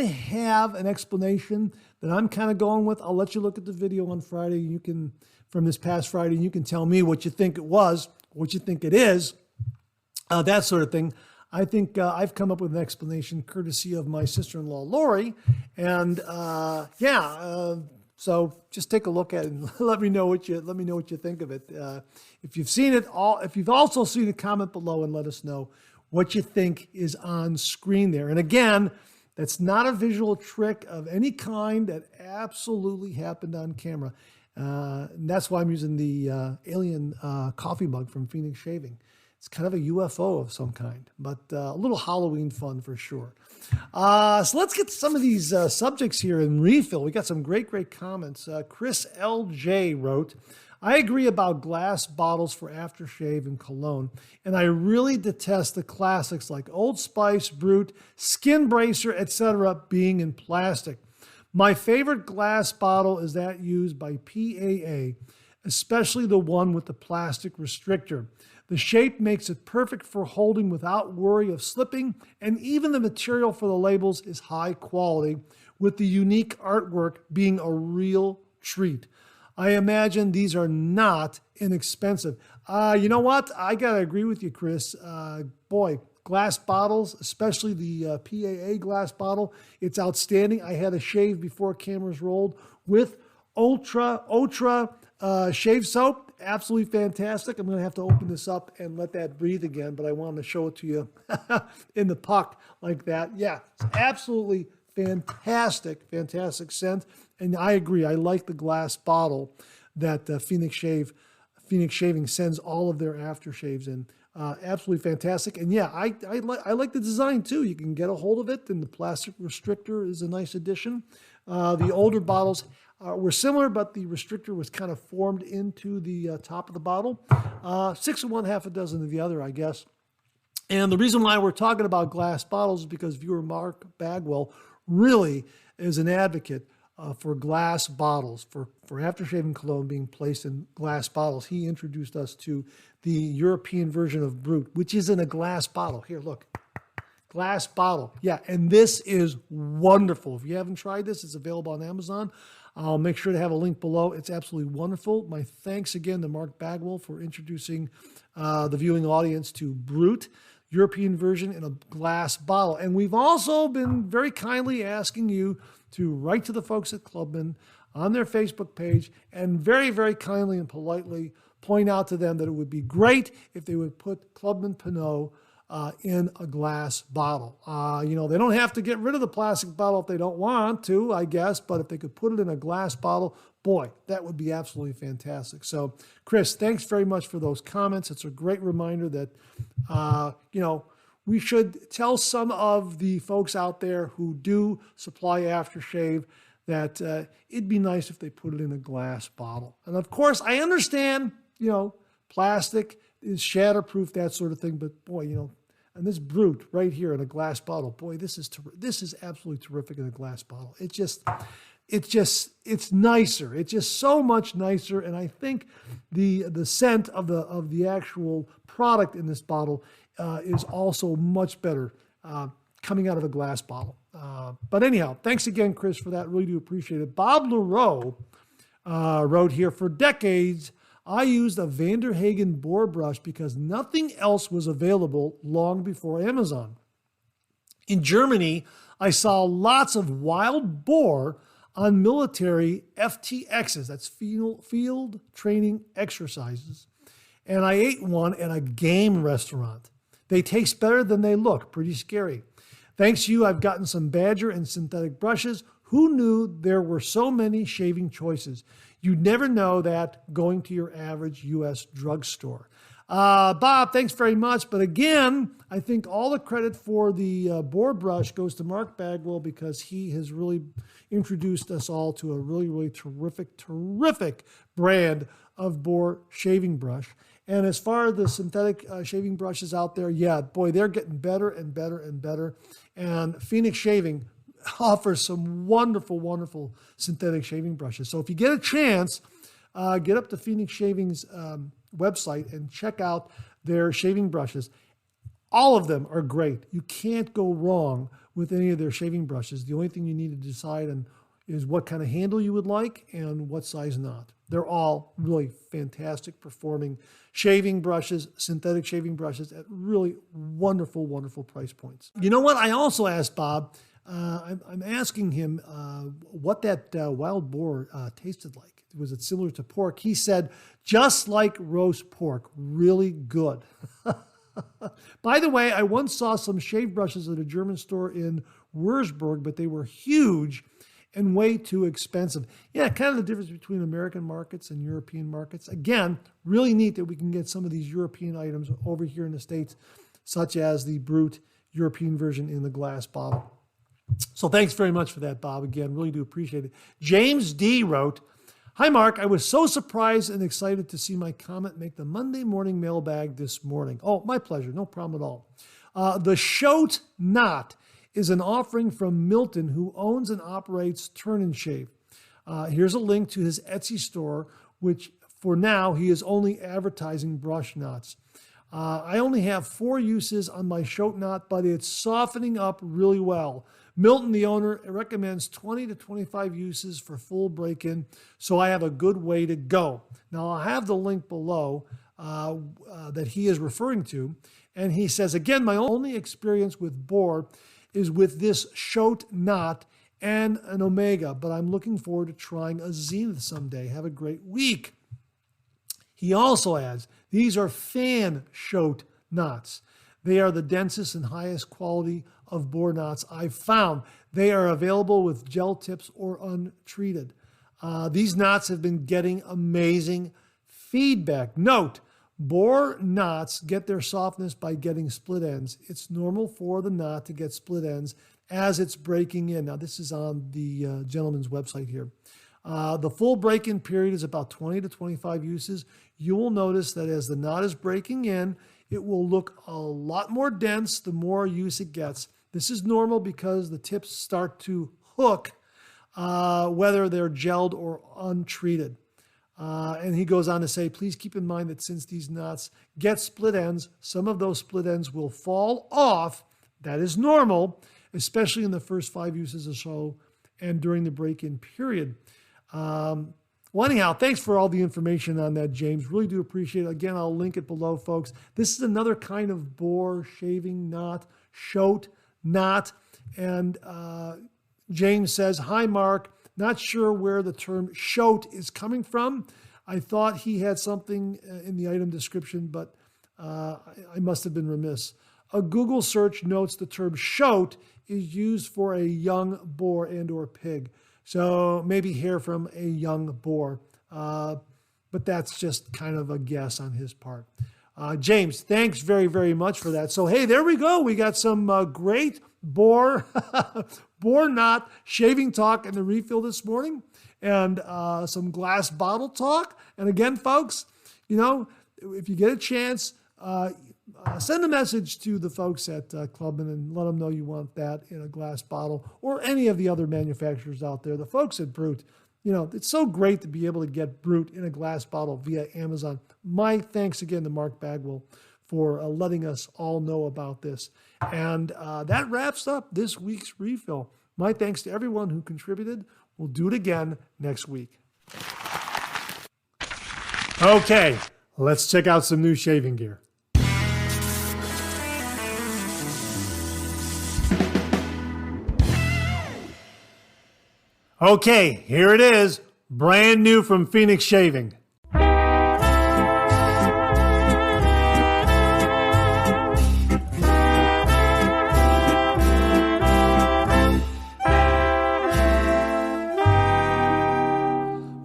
have an explanation that I'm kind of going with. I'll let you look at the video on Friday. You can, from this past Friday, you can tell me what you think it was, what you think it is, that sort of thing. I think I've come up with an explanation courtesy of my sister-in-law, Lori. And so just take a look at it and let me know what you think of it. If you've seen it if you've also seen it, comment below and let us know what you think is on screen there. And again, that's not a visual trick of any kind. That absolutely happened on camera. And that's why I'm using the Alien coffee mug from Phoenix Shaving. It's kind of a UFO of some kind, but a little Halloween fun for sure. So let's get to some of these subjects here in refill. We got some great comments. Chris LJ wrote, I agree about glass bottles for aftershave and cologne, and I really detest the classics like Old Spice, Brut, Skin Bracer, etc. being in plastic. My favorite glass bottle is that used by PAA, especially the one with the plastic restrictor. The shape makes it perfect for holding without worry of slipping, and even the material for the labels is high quality, with the unique artwork being a real treat. I imagine these are not inexpensive. You know what? I got to agree with you, Chris. Boy, glass bottles, especially the PAA glass bottle, it's outstanding. I had a shave before cameras rolled with Ultra shave soap. Absolutely fantastic. I'm going to have to open this up and let that breathe again, but I wanted to show it to you in the puck like that. Yeah, it's absolutely fantastic scent. And I agree. I like the glass bottle that Phoenix Shaving sends all of their aftershaves in. Absolutely fantastic. And yeah, I like the design too. You can get a hold of it, and the plastic restrictor is a nice addition. The older bottles were similar, but the restrictor was kind of formed into the top of the bottle. 6 of one, half a dozen of the other, I guess. And the reason why we're talking about glass bottles is because viewer Mark Bagwell really is an advocate for glass bottles, for aftershave cologne being placed in glass bottles. He introduced us to the European version of Brut, which is in a glass bottle. Here, look. Glass bottle. Yeah, and this is wonderful. If you haven't tried this, it's available on Amazon. I'll make sure to have a link below. It's absolutely wonderful. My thanks again to Mark Bagwell for introducing the viewing audience to Brut, European version in a glass bottle. And we've also been very kindly asking you to write to the folks at Clubman on their Facebook page and very kindly and politely point out to them that it would be great if they would put Clubman Pinaud in a glass bottle. They don't have to get rid of the plastic bottle if they don't want to, I guess, but if they could put it in a glass bottle, boy, that would be absolutely fantastic. So, Chris, thanks very much for those comments. It's a great reminder that, we should tell some of the folks out there who do supply aftershave that it'd be nice if they put it in a glass bottle. And of course, I understand, plastic is shatterproof, that sort of thing, but boy, and this Brut right here in a glass bottle, boy, this is absolutely terrific in a glass bottle. It's nicer. It's just so much nicer. And I think the scent of the actual product in this bottle is also much better coming out of a glass bottle. But anyhow, thanks again, Chris, for that. Really do appreciate it. Bob LaRoe wrote here, for decades, I used a Vanderhagen Boar brush because nothing else was available long before Amazon. In Germany, I saw lots of wild boar on military FTXs, that's field training exercises, and I ate one at a game restaurant. They taste better than they look, pretty scary. Thanks to you, I've gotten some badger and synthetic brushes. Who knew there were so many shaving choices? You'd never know that going to your average U.S. drugstore. Bob, thanks very much. But again, I think all the credit for the Boar brush goes to Mark Bagwell because he has really introduced us all to a really terrific brand of Boar shaving brush. And as far as the synthetic shaving brushes out there, yeah, boy, they're getting better and better. And Phoenix Shaving offers some wonderful synthetic shaving brushes. So if you get a chance, get up to Phoenix Shaving's website and check out their shaving brushes. All of them are great. You can't go wrong with any of their shaving brushes. The only thing you need to decide on is what kind of handle you would like and what size knot. They're all really fantastic performing shaving brushes, synthetic shaving brushes at really wonderful price points. You know what? I also asked Bob, I'm asking him what that wild boar tasted like. Was it similar to pork? He said, just like roast pork, really good. By the way, I once saw some shave brushes at a German store in Würzburg, but they were huge and way too expensive. Yeah, kind of the difference between American markets and European markets. Again, really neat that we can get some of these European items over here in the States, such as the Brut European version in the glass bottle. So thanks very much for that, Bob. Again, really do appreciate it. James D. wrote, "Hi, Mark. I was so surprised and excited to see my comment make the Monday morning mailbag this morning." Oh, my pleasure. No problem at all. The Shote Knot is an offering from Milton, who owns and operates Turn and Shave. Here's a link to his Etsy store, which for now he is only advertising brush knots. I only have 4 uses on my Shote Knot, but it's softening up really well. Milton, the owner, recommends 20 to 25 uses for full break-in, so I have a good way to go. Now, I'll have the link below that he is referring to, and he says, again, my only experience with Boar is with this Shote Knot and an Omega, but I'm looking forward to trying a Zenith someday. Have a great week. He also adds, these are fan Shote knots. They are the densest and highest quality of Boar knots I've found. They are available with gel tips or untreated. These knots have been getting amazing feedback. Note, Boar knots get their softness by getting split ends. It's normal for the knot to get split ends as it's breaking in. Now, this is on the gentleman's website here. The full break-in period is about 20 to 25 uses. You will notice that as the knot is breaking in, it will look a lot more dense the more use it gets. This is normal because the tips start to hook, whether they're gelled or untreated. And he goes on to say, please keep in mind that since these knots get split ends, some of those split ends will fall off. That is normal, especially in the first 5 uses or so and during the break-in period. Well, anyhow, thanks for all the information on that, James. Really do appreciate it. Again, I'll link it below, folks. This is another kind of Boar shaving knot, Shote knot. And James says, hi, Mark. Not sure where the term Shote is coming from. I thought he had something in the item description, but I must have been remiss. A Google search notes the term Shote is used for a young boar and or pig. So maybe hair from a young boar. But that's just kind of a guess on his part. James, thanks very, very much for that. So, hey, there we go. We got some great boar knot shaving talk in the refill this morning, and some glass bottle talk. And again, folks, you know, if you get a chance, send a message to the folks at Clubman and let them know you want that in a glass bottle, or any of the other manufacturers out there. The folks at Brut, you know, it's so great to be able to get Brut in a glass bottle via Amazon. My thanks again to Mark Bagwell for letting us all know about this. And that wraps up this week's refill. My thanks to everyone who contributed. We'll do it again next week. Okay, let's check out some new shaving gear. Okay, here it is, brand new from Phoenix Shaving.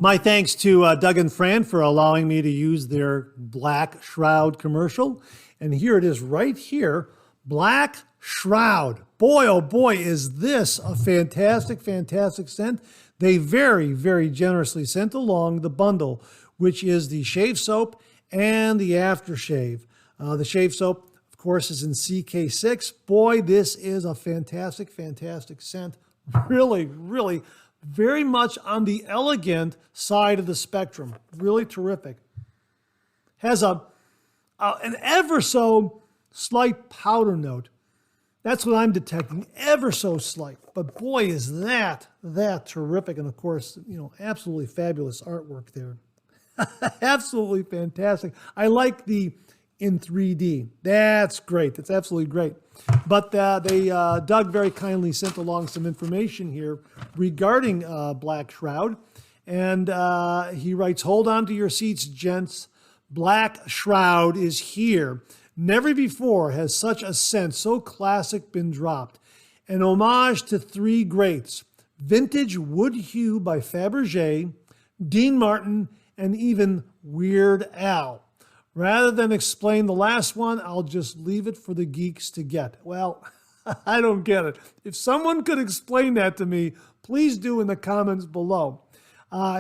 My thanks to Doug and Fran for allowing me to use their Black Shroud commercial. And here it is right here, Black Shroud. Boy, oh boy, is this a fantastic, fantastic scent. They very, very generously sent along the bundle, which is the shave soap and the aftershave. The shave soap, of course, is in CK6. Boy, this is a fantastic, fantastic scent. Really, really very much on the elegant side of the spectrum. Really terrific. Has an ever so slight powder note. That's what I'm detecting, ever so slight. But boy, is that terrific. And of course, you know, absolutely fabulous artwork there. Absolutely fantastic. I like the in 3D. That's great. That's absolutely great. But Doug very kindly sent along some information here regarding Black Shroud. And he writes, hold on to your seats, gents. Black Shroud is here. Never before has such a scent so classic been dropped. An homage to 3 greats, Vintage Wood Hue by Fabergé, Dean Martin, and even Weird Al. Rather than explain the last one, I'll just leave it for the geeks to get. Well, I don't get it. If someone could explain that to me, please do in the comments below.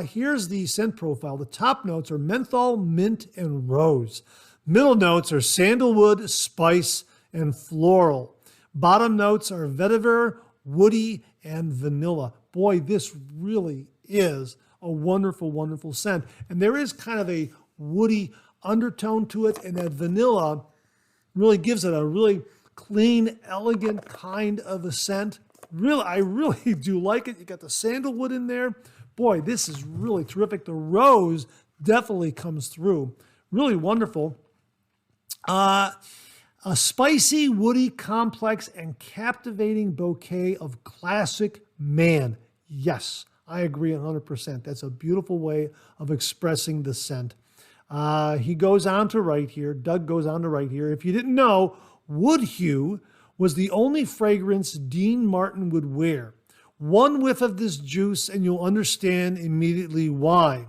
Here's the scent profile. The top notes are menthol, mint, and rose. Middle notes are sandalwood, spice, and floral. Bottom notes are vetiver, woody, and vanilla. Boy, this really is a wonderful, wonderful scent. And there is kind of a woody undertone to it, and that vanilla really gives it a really clean, elegant kind of a scent. Really, I really do like it. You got the sandalwood in there. Boy, this is really terrific. The rose definitely comes through. Really wonderful. A spicy, woody, complex, and captivating bouquet of classic man. Yes, I agree 100%. That's a beautiful way of expressing the scent. He goes on to write here, Doug goes on to write here, if you didn't know, Wood Hue was the only fragrance Dean Martin would wear. One whiff of this juice and you'll understand immediately why.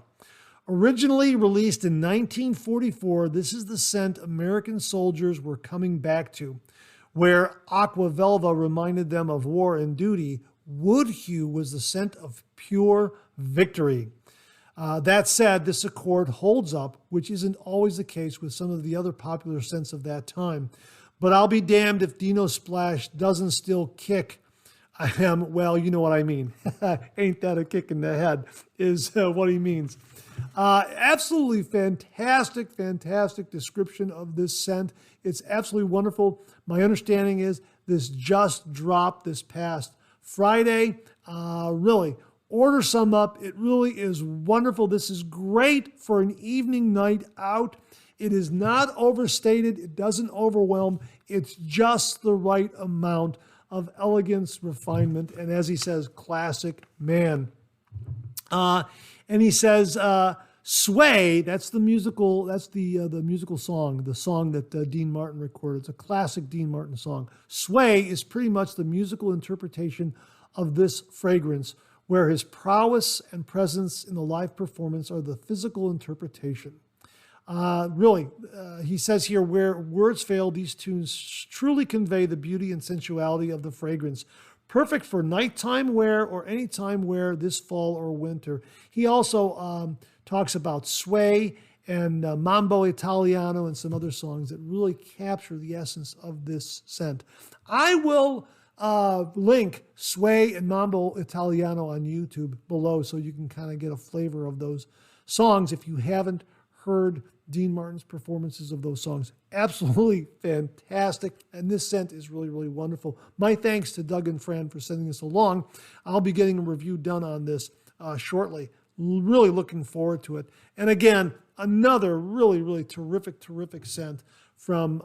Originally released in 1944, this is the scent American soldiers were coming back to. Where Aqua Velva reminded them of war and duty, Wood Hue was the scent of pure victory. That said, this accord holds up, which isn't always the case with some of the other popular scents of that time. But I'll be damned if Dino Splash doesn't still kick. Well, you know what I mean. Ain't that a kick in the head is what he means. Absolutely fantastic, fantastic description of this scent. It's absolutely wonderful. My understanding is this just dropped this past Friday. Really, order some up. It really is wonderful. This is great for an evening night out. It is not overstated. It doesn't overwhelm. It's just the right amount of elegance, refinement, and as he says, classic man. And he says, Sway, that's the musical, that's the musical song, the song that Dean Martin recorded. It's a classic Dean Martin song. Sway is pretty much the musical interpretation of this fragrance, where his prowess and presence in the live performance are the physical interpretation. He says here, where words fail, these tunes truly convey the beauty and sensuality of the fragrance. Perfect for nighttime wear or anytime wear this fall or winter. He also talks about Sway and Mambo Italiano and some other songs that really capture the essence of this scent. I will link Sway and Mambo Italiano on YouTube below so you can kind of get a flavor of those songs if you haven't heard Dean Martin's performances of those songs. Absolutely fantastic. And this scent is really, really wonderful. My thanks to Doug and Fran for sending this along. I'll be getting a review done on this shortly. Really looking forward to it. And again, another really, really terrific, terrific scent from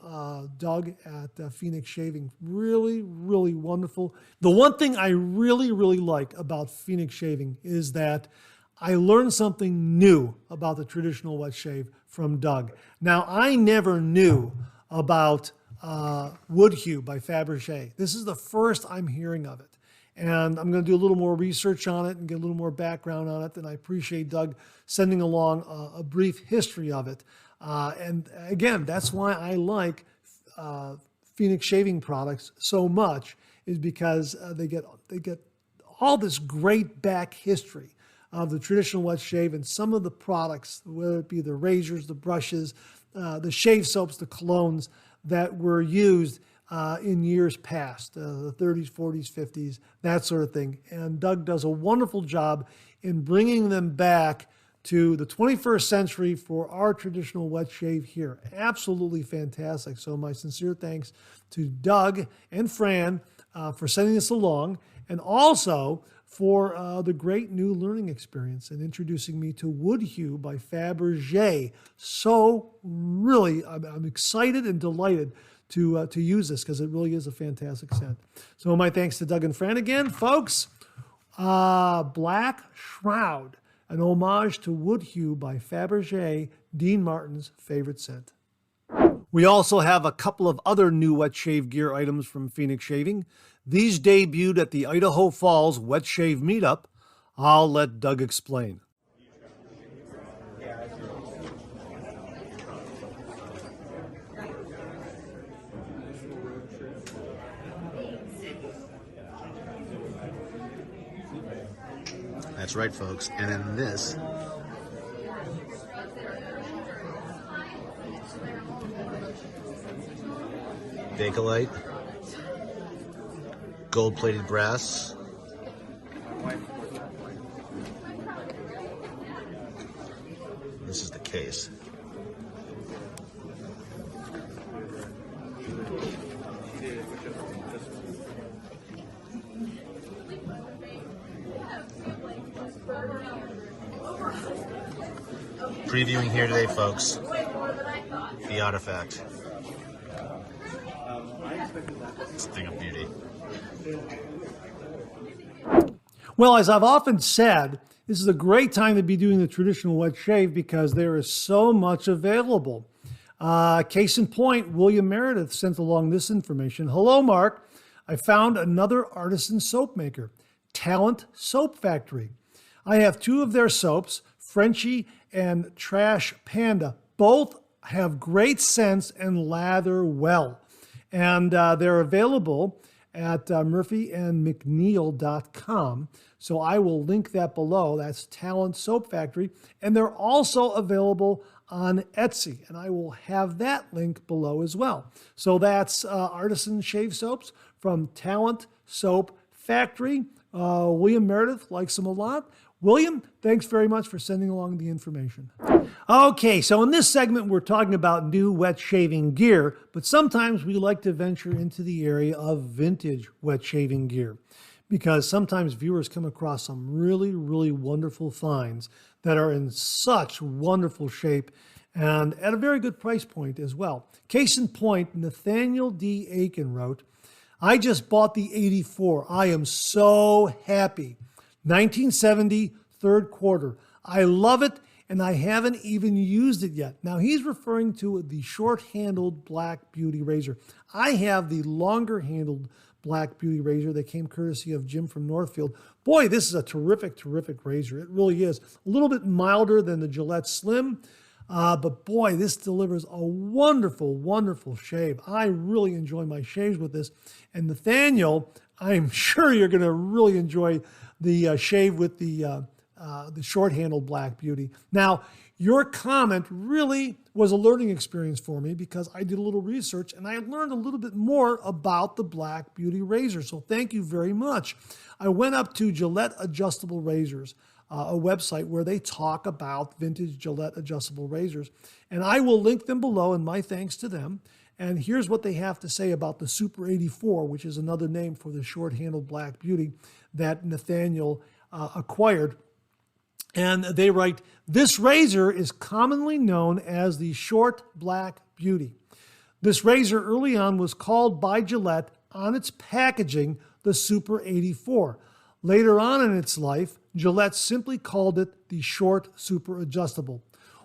Doug at Phoenix Shaving. Really, really wonderful. The one thing I really, really like about Phoenix Shaving is that I learned something new about the traditional wet shave from Doug. Now, I never knew about Wood Hue by Fabergé. This is the first I'm hearing of it. And I'm going to do a little more research on it and get a little more background on it. And I appreciate Doug sending along a brief history of it. And again, that's why I like Phoenix Shaving products so much, is because they get all this great back history of the traditional wet shave and some of the products, whether it be the razors, the brushes, the shave soaps, the colognes that were used in years past, the 30s, 40s, 50s, that sort of thing. And Doug does a wonderful job in bringing them back to the 21st century for our traditional wet shave here. Absolutely fantastic. So my sincere thanks to Doug and Fran for sending this along, and also for the great new learning experience and introducing me to Wood Hue by Fabergé. So really, I'm excited and delighted to use this because it really is a fantastic scent. So my thanks to Doug and Fran again, folks. Black Shroud, an homage to Wood Hue by Fabergé, Dean Martin's favorite scent. We also have a couple of other new wet shave gear items from Phoenix Shaving. These debuted at the Idaho Falls Wet Shave Meetup. I'll let Doug explain. That's right, folks. And then this Bakelite, gold-plated brass. This is the case. Previewing here today, folks, the Artifact. It's a thing of beauty. Well, as I've often said, this is a great time to be doing the traditional wet shave because there is so much available. Case in point, William Meredith sent along this information. Hello, Mark. I found another artisan soap maker, Talent Soap Factory. I have two of their soaps, Frenchie and Trash Panda. Both have great scents and lather well. And they're available at murphyandmcneil.com. So I will link that below. That's Talent Soap Factory. And they're also available on Etsy. And I will have that link below as well. So that's artisan shave soaps from Talent Soap Factory. William Meredith likes them a lot. William, thanks very much for sending along the information. Okay, so in this segment, we're talking about new wet shaving gear, but sometimes we like to venture into the area of vintage wet shaving gear because sometimes viewers come across some really, really wonderful finds that are in such wonderful shape and at a very good price point as well. Case in point, Nathaniel D. Aiken wrote, I just bought the 84. I am so happy. 1970, third quarter. I love it, and I haven't even used it yet. Now, he's referring to the short-handled Black Beauty razor. I have the longer-handled Black Beauty razor that came courtesy of Jim from Northfield. Boy, this is a terrific, terrific razor. It really is. A little bit milder than the Gillette Slim, but boy, this delivers a wonderful, wonderful shave. I really enjoy my shaves with this. And Nathaniel, I'm sure you're going to really enjoy the shave with the short-handled Black Beauty. Now, your comment really was a learning experience for me because I did a little research and I learned a little bit more about the Black Beauty razor. So thank you very much. I went up to Gillette Adjustable Razors, a website where they talk about vintage Gillette adjustable razors. And I will link them below, and my thanks to them. And here's what they have to say about the Super 84, which is another name for the short-handled Black Beauty that Nathaniel acquired. And they write, this razor is commonly known as the Short Black Beauty. This razor early on was called by Gillette on its packaging the Super 84. Later on in its life, Gillette simply called it the Short Super Adjustable.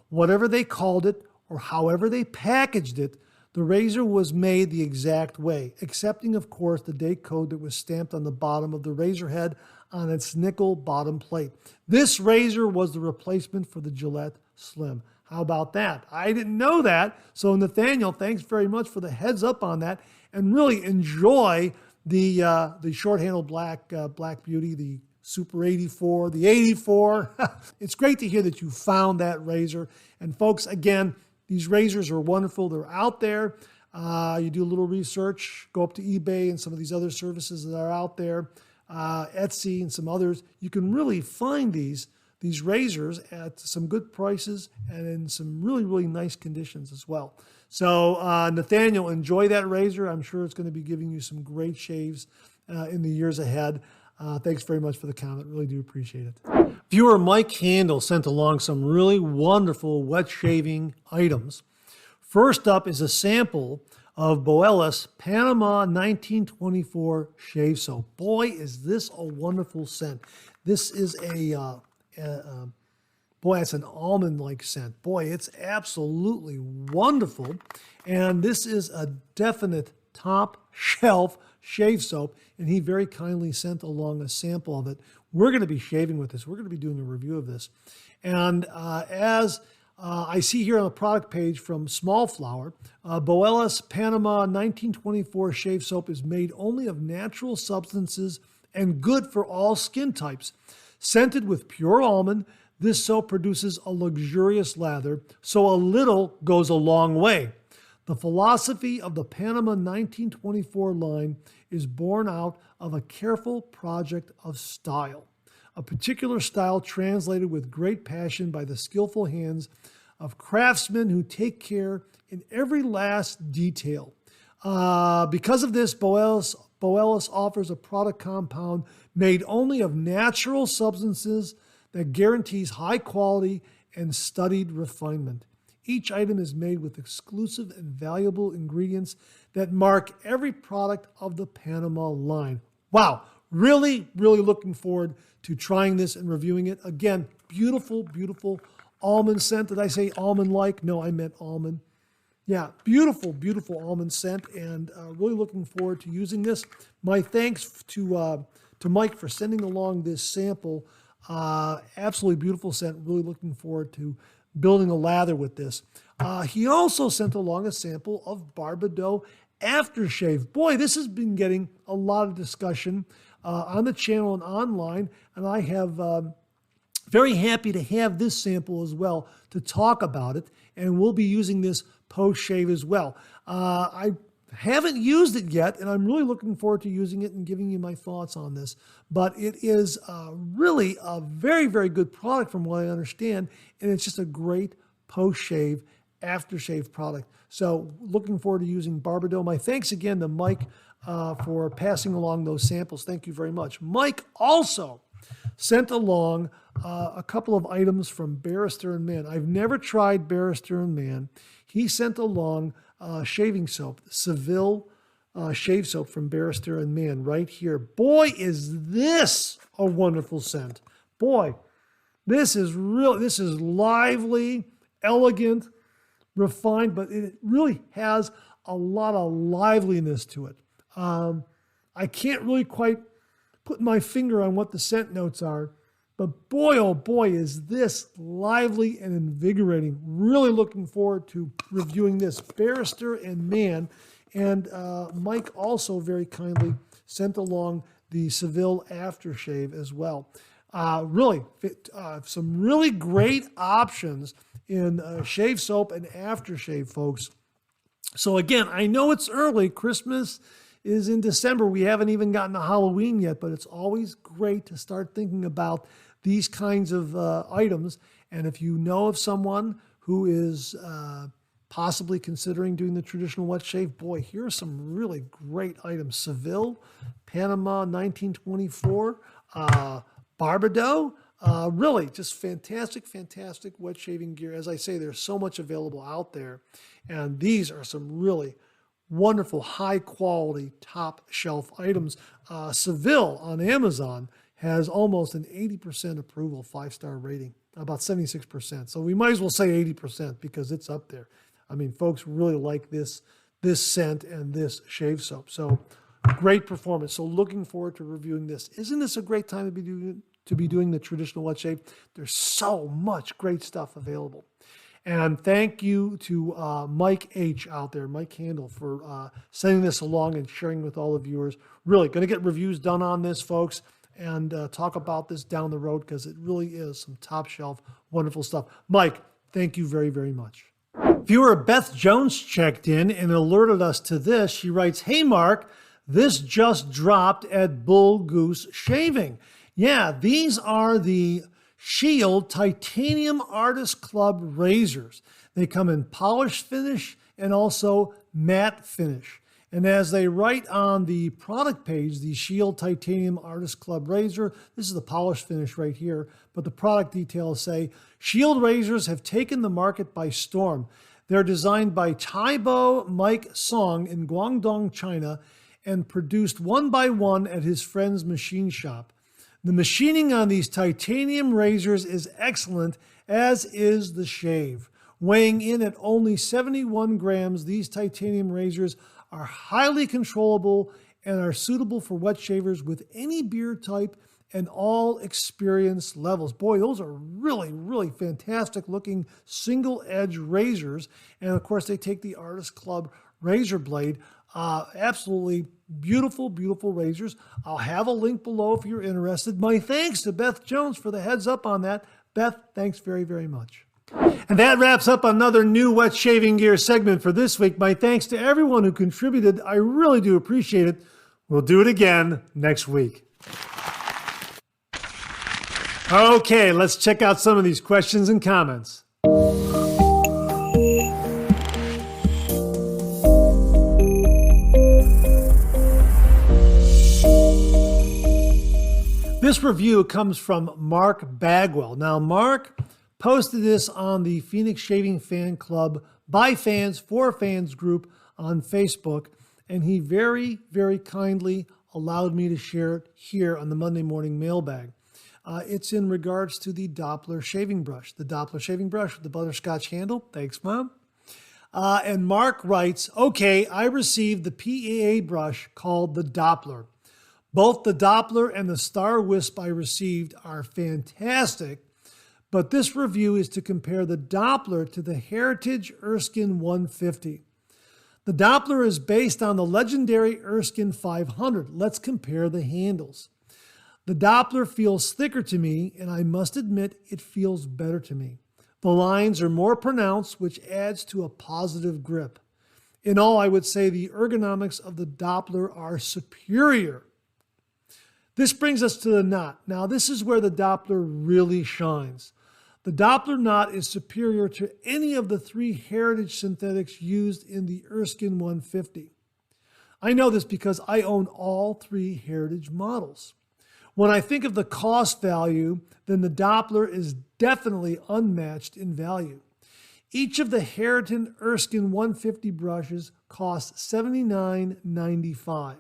Whatever they called it or however they packaged it, the razor was made the exact way, excepting, of course, the date code that was stamped on the bottom of the razor head on its nickel bottom plate. This razor was the replacement for the Gillette Slim. How about that? I didn't know that. So Nathaniel, thanks very much for the heads up on that, and really enjoy the short-handled Black Beauty, the Super 84, the 84. It's great to hear that you found that razor. And folks, again, these razors are wonderful. They're out there. You do a little research, go up to eBay and some of these other services that are out there, Etsy and some others. You can really find these razors at some good prices and in some really, really nice conditions as well. So Nathaniel, enjoy that razor. I'm sure it's going to be giving you some great shaves in the years ahead. Thanks very much for the comment. Really do appreciate it. Viewer Mike Handel sent along some really wonderful wet shaving items. First up is a sample of Boella's Panama 1924 shave soap. Boy, is this a wonderful scent. This is a Boy, it's an almond-like scent. Boy, it's absolutely wonderful. And this is a definite top shelf shave soap, and he very kindly sent along a sample of it. We're going to be shaving with this. We're going to be doing a review of this. And as I see here on the product page from Small Flower, Boelis Panama 1924 shave soap is made only of natural substances and good for all skin types. Scented with pure almond, this soap produces a luxurious lather, so a little goes a long way. The philosophy of the Panama 1924 line is born out of a careful project of style, a particular style translated with great passion by the skillful hands of craftsmen who take care in every last detail. Because of this, Boelis offers a product compound made only of natural substances that guarantees high quality and studied refinement. Each item is made with exclusive and valuable ingredients that mark every product of the Panama line. Wow, really, really looking forward to trying this and reviewing it. Again, beautiful, beautiful almond scent. Did I say almond-like? No, I meant almond. Yeah, beautiful, beautiful almond scent, and really looking forward to using this. My thanks to Mike for sending along this sample. Absolutely beautiful scent. Really looking forward to building a lather with this. He also sent along a sample of Barbedeaux aftershave. Boy, this has been getting a lot of discussion on the channel and online, and I have very happy to have this sample as well to talk about it, and we'll be using this post-shave as well. I haven't used it yet, and I'm really looking forward to using it and giving you my thoughts on this. But it is really a very, very good product from what I understand, and it's just a great post-shave, aftershave product. So looking forward to using Barbedeaux. My thanks again to Mike for passing along those samples. Thank you very much. Mike also sent along a couple of items from Barrister & Mann. I've never tried Barrister & Mann. He sent along shaving soap, Seville shave soap from Barrister & Mann right here. Boy, is this a wonderful scent. Boy, this is lively, elegant, refined, but it really has a lot of liveliness to it. I can't really quite put my finger on what the scent notes are, but boy, oh boy, is this lively and invigorating. Really looking forward to reviewing this. Barrister & Mann, and Mike also very kindly sent along the Seville aftershave as well. Really, some really great options in shave soap and aftershave, folks. So again, I know it's early. Christmas is in December. We haven't even gotten to Halloween yet, but it's always great to start thinking about these kinds of items. And if you know of someone who is possibly considering doing the traditional wet shave, boy, here are some really great items. Seville, Panama 1924, Barbedeaux, really just fantastic, fantastic wet shaving gear. As I say, there's so much available out there. And these are some really wonderful, high quality, top shelf items. Seville on Amazon has almost an 80% approval, 5-star rating, about 76%. So we might as well say 80% because it's up there. I mean, folks really like this scent and this shave soap. So great performance. So looking forward to reviewing this. Isn't this a great time to be doing the traditional wet shave? There's so much great stuff available. And thank you to Mike H. out there, Mike Handel, for sending this along and sharing with all the viewers. Really going to get reviews done on this, folks, and talk about this down the road because it really is some top shelf, wonderful stuff. Mike, thank you very, very much. Viewer Beth Jones checked in and alerted us to this. She writes, "Hey, Mark, this just dropped at Bull Goose Shaving." Yeah, these are the Shield Titanium Artist Club razors. They come in polished finish and also matte finish. And as they write on the product page, the Shield Titanium Artist Club razor, this is the polished finish right here, but the product details say, Shield razors have taken the market by storm. They're designed by Taibo Mike Song in Guangdong, China, and produced one by one at his friend's machine shop. The machining on these titanium razors is excellent, as is the shave. Weighing in at only 71 grams, these titanium razors are highly controllable and are suitable for wet shavers with any beard type and all experience levels. Boy, those are really, really fantastic looking single edge razors. And of course, they take the Artist Club razor blade. Absolutely beautiful, beautiful razors. I'll have a link below if you're interested. My thanks to Beth Jones for the heads up on that. Beth, thanks very, very much. And that wraps up another new Wet Shaving Gear segment for this week. My thanks to everyone who contributed. I really do appreciate it. We'll do it again next week. Okay, let's check out some of these questions and comments. This review comes from Mark Bagwell. Now, Mark posted this on the Phoenix Shaving Fan Club by fans for fans group on Facebook, and he very, very kindly allowed me to share it here on the Monday Morning Mailbag. It's in regards to the Doppler shaving brush, the Doppler shaving brush with the butterscotch handle. Thanks, Mom. And Mark writes, okay, I received the PAA brush called the Doppler. Both the Doppler and the Star Wisp I received are fantastic, but this review is to compare the Doppler to the Heritage Erskine 150. The Doppler is based on the legendary Erskine 500. Let's compare the handles. The Doppler feels thicker to me, and I must admit it feels better to me. The lines are more pronounced, which adds to a positive grip. In all, I would say the ergonomics of the Doppler are superior. This brings us to the knot. Now, this is where the Doppler really shines. The Doppler knot is superior to any of the 3 Heritage synthetics used in the Erskine 150. I know this because I own all 3 Heritage models. When I think of the cost value, then the Doppler is definitely unmatched in value. Each of the Heritage Erskine 150 brushes costs $79.95.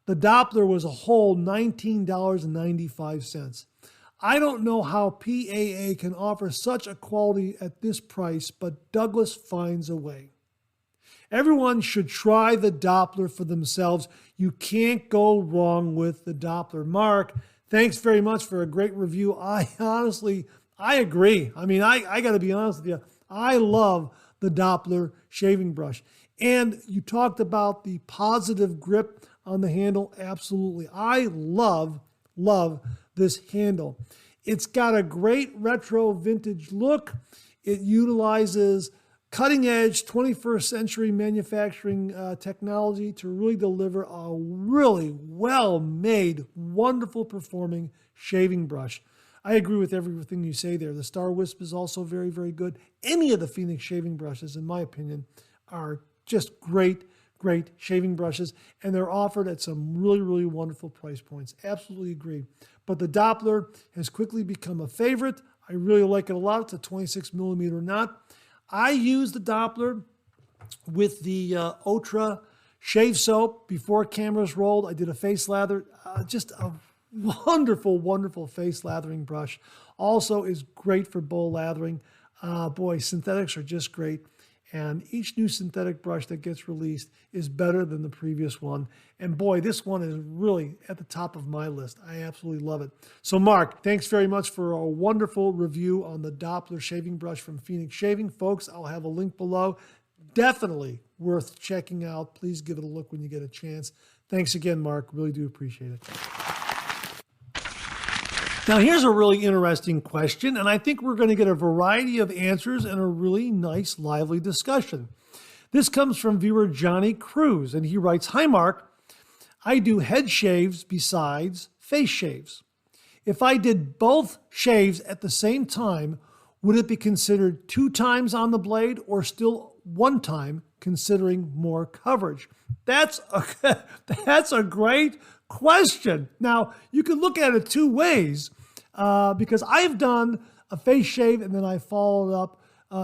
The Doppler was a whole $19.95. I don't know how PAA can offer such a quality at this price, but Douglas finds a way. Everyone should try the Doppler for themselves. You can't go wrong with the Doppler. Mark, thanks very much for a great review. I agree. I mean, I got to be honest with you. I love the Doppler shaving brush. And you talked about the positive grip on the handle. Absolutely. I love this handle. It's got a great retro vintage look. It utilizes cutting edge 21st century manufacturing technology to really deliver a really well-made, wonderful performing shaving brush. I agree with everything you say there. The Star Wisp is also very, very good. Any of the Phoenix shaving brushes, in my opinion, are just great shaving brushes, and they're offered at some really, really wonderful price points. Absolutely agree. But the Doppler has quickly become a favorite. I really like it a lot. It's a 26 millimeter knot. I use the Doppler with the Ultra shave soap before cameras rolled. I did a face lather, just a wonderful, wonderful face lathering brush. Also is great for bowl lathering. Boy, synthetics are just great. And each new synthetic brush that gets released is better than the previous one. And boy, this one is really at the top of my list. I absolutely love it. So Mark, thanks very much for a wonderful review on the Doppler shaving brush from Phoenix Shaving. Folks, I'll have a link below. Definitely worth checking out. Please give it a look when you get a chance. Thanks again, Mark. Really do appreciate it. Now, here's a really interesting question, and I think we're going to get a variety of answers and a really nice, lively discussion. This comes from viewer Johnny Cruz, and he writes, "Hi, Mark. I do head shaves besides face shaves. If I did both shaves at the same time, would it be considered 2 times on the blade or still 1 time, considering more coverage?" That's a great question. Now, you can look at it 2 ways because I've done a face shave and then I followed up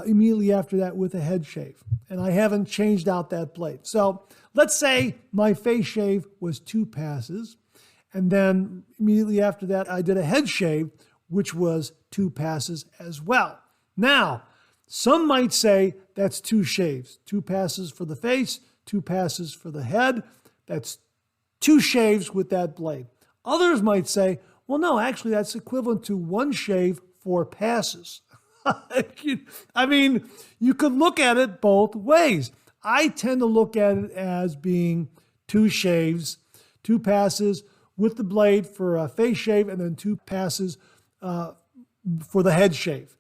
immediately after that with a head shave. And I haven't changed out that blade. So let's say my face shave was 2 passes. And then immediately after that, I did a head shave, which was 2 passes as well. Now, some might say that's 2 shaves, 2 passes for the face, 2 passes for the head. That's 2 shaves with that blade. Others might say, well, no, actually that's equivalent to 1 shave, 4 passes. I mean, you could look at it both ways. I tend to look at it as being 2 shaves, 2 passes with the blade for a face shave, and then 2 passes for the head shave.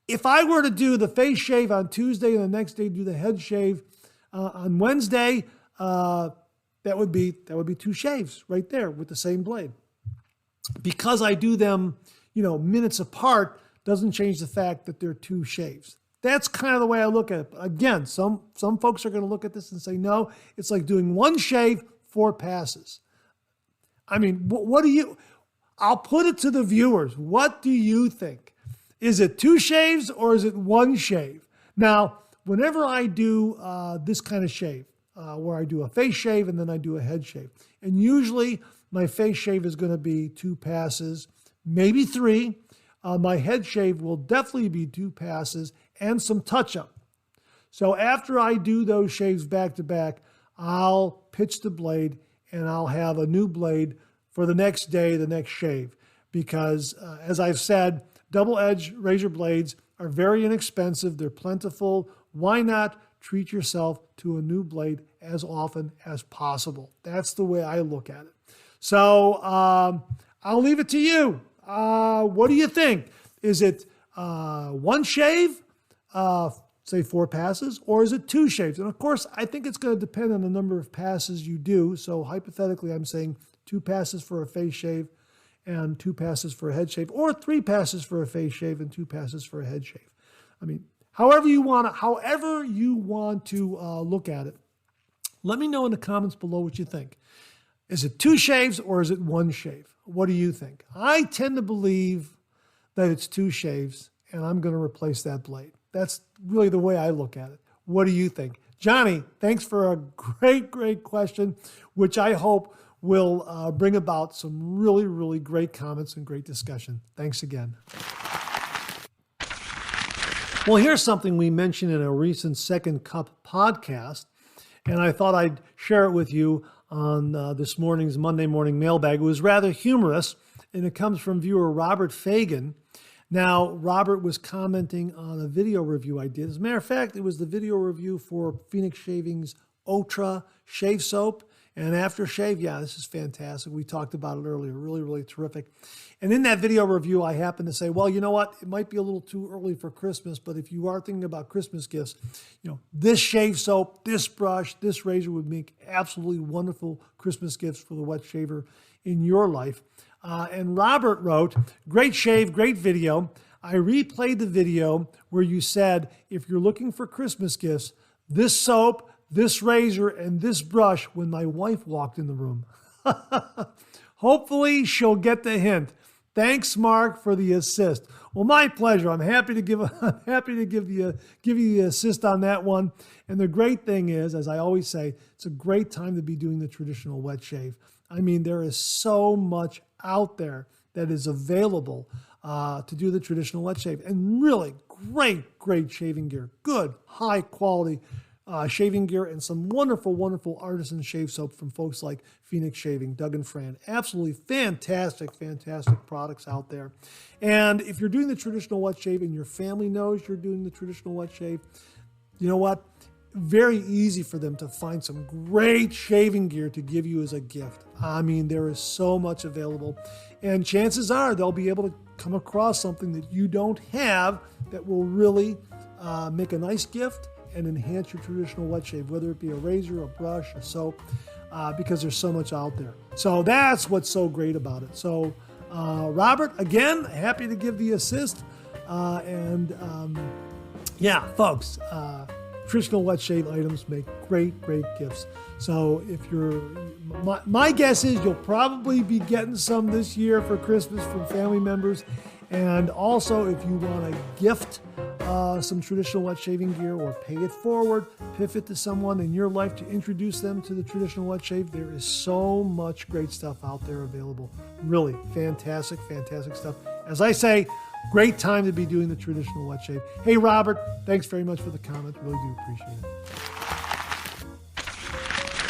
If I were to do the face shave on Tuesday and the next day do the head shave on Wednesday, that would be 2 shaves right there with the same blade. Because I do them, minutes apart, doesn't change the fact that they're 2 shaves. That's kind of the way I look at it. But again, some folks are going to look at this and say, no, it's like doing 1 shave, 4 passes. I mean, I'll put it to the viewers. What do you think? Is it 2 shaves or is it 1 shave? Now, whenever I do this kind of shave, where I do a face shave and then I do a head shave, and usually my face shave is going to be 2 passes, maybe 3. My head shave will definitely be 2 passes and some touch-up. So after I do those shaves back to back, I'll pitch the blade and I'll have a new blade for the next day, the next shave. Because as I've said, double-edged razor blades are very inexpensive. They're plentiful. Why not treat yourself to a new blade as often as possible? That's the way I look at it. So I'll leave it to you. What do you think? Is it 1 shave, say 4 passes, or is it 2 shaves? And of course, I think it's going to depend on the number of passes you do. So hypothetically, I'm saying 2 passes for a face shave and 2 passes for a head shave, or 3 passes for a face shave and 2 passes for a head shave. I mean, however you want to look at it. Let me know in the comments below what you think. Is it 2 shaves or is it 1 shave? What do you think? I tend to believe that it's 2 shaves, and I'm going to replace that blade. That's really the way I look at it. What do you think? Johnny, thanks for a great question, which I hope will bring about some really, really great comments and great discussion. Thanks again. Well, here's something we mentioned in a recent Second Cup podcast, and I thought I'd share it with you on this morning's Monday morning mailbag. It was rather humorous, and it comes from viewer Robert Fagan. Now, Robert was commenting on a video review I did. As a matter of fact, it was the video review for Phoenix Shaving's Ultra Shave Soap and Aftershave. Yeah, this is fantastic. We talked about it earlier. Really, really terrific. And in that video review, I happened to say, well, you know what? It might be a little too early for Christmas, but if you are thinking about Christmas gifts, this shave soap, this brush, this razor would make absolutely wonderful Christmas gifts for the wet shaver in your life. And Robert wrote, great shave, great video. I replayed the video where you said, if you're looking for Christmas gifts, this soap, this razor, and this brush when my wife walked in the room. Hopefully she'll get the hint. Thanks, Mark, for the assist. Well, my pleasure. I'm happy to give you the assist on that one. And the great thing is, as I always say, it's a great time to be doing the traditional wet shave. I mean, there is so much out there that is available to do the traditional wet shave, and really great shaving gear, good high quality shaving gear, and some wonderful artisan shave soap from folks like Phoenix Shaving, Doug and Fran. Absolutely fantastic products out there. And if you're doing the traditional wet shave and your family knows you're doing the traditional wet shave, you know what? Very easy for them to find some great shaving gear to give you as a gift. I mean, there is so much available, and chances are they'll be able to come across something that you don't have that will really make a nice gift and enhance your traditional wet shave, whether it be a razor, a brush, a soap, because there's so much out there. So that's what's so great about it. So Robert, again, happy to give the assist. Yeah, folks, traditional wet shave items make great gifts. So if my guess is you'll probably be getting some this year for Christmas from family members. And also, if you want to gift some traditional wet shaving gear or pay it forward, pivot to someone in your life to introduce them to the traditional wet shave, there is so much great stuff out there available. Really fantastic stuff. As I say, Great time to be doing the traditional wet shave. Hey, Robert, thanks very much for the comment. Really do appreciate it.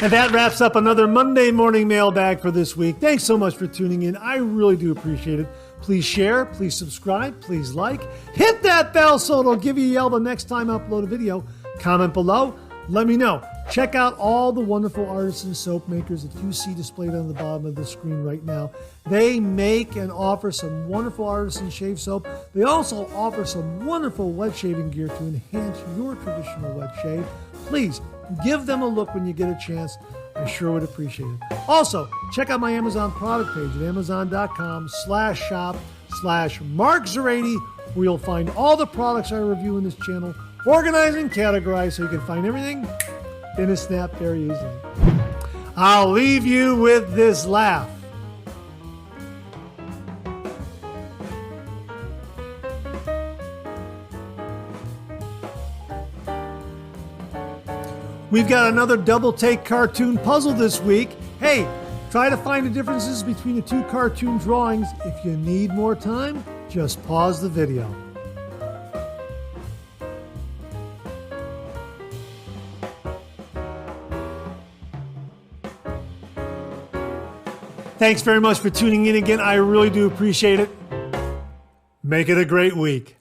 And that wraps up another Monday morning mailbag for this week. Thanks so much for tuning in. I really do appreciate it. Please share, please subscribe, please like. Hit that bell so it'll give you a yell the next time I upload a video. Comment below. Let me know. Check out all the wonderful artisan soap makers that you see displayed on the bottom of the screen right now. They make and offer some wonderful artisan shave soap. They also offer some wonderful wet shaving gear to enhance your traditional wet shave. Please give them a look when you get a chance. I sure would appreciate it. Also, check out my Amazon product page at amazon.com/shop/MarkZerati, where you'll find all the products I review in this channel, organized and categorized so you can find everything in a snap very easily. I'll leave you with this laugh. We've got another double take cartoon puzzle this week. Hey, try to find the differences between the two cartoon drawings. If you need more time, just pause the video. Thanks very much for tuning in again. I really do appreciate it. Make it a great week.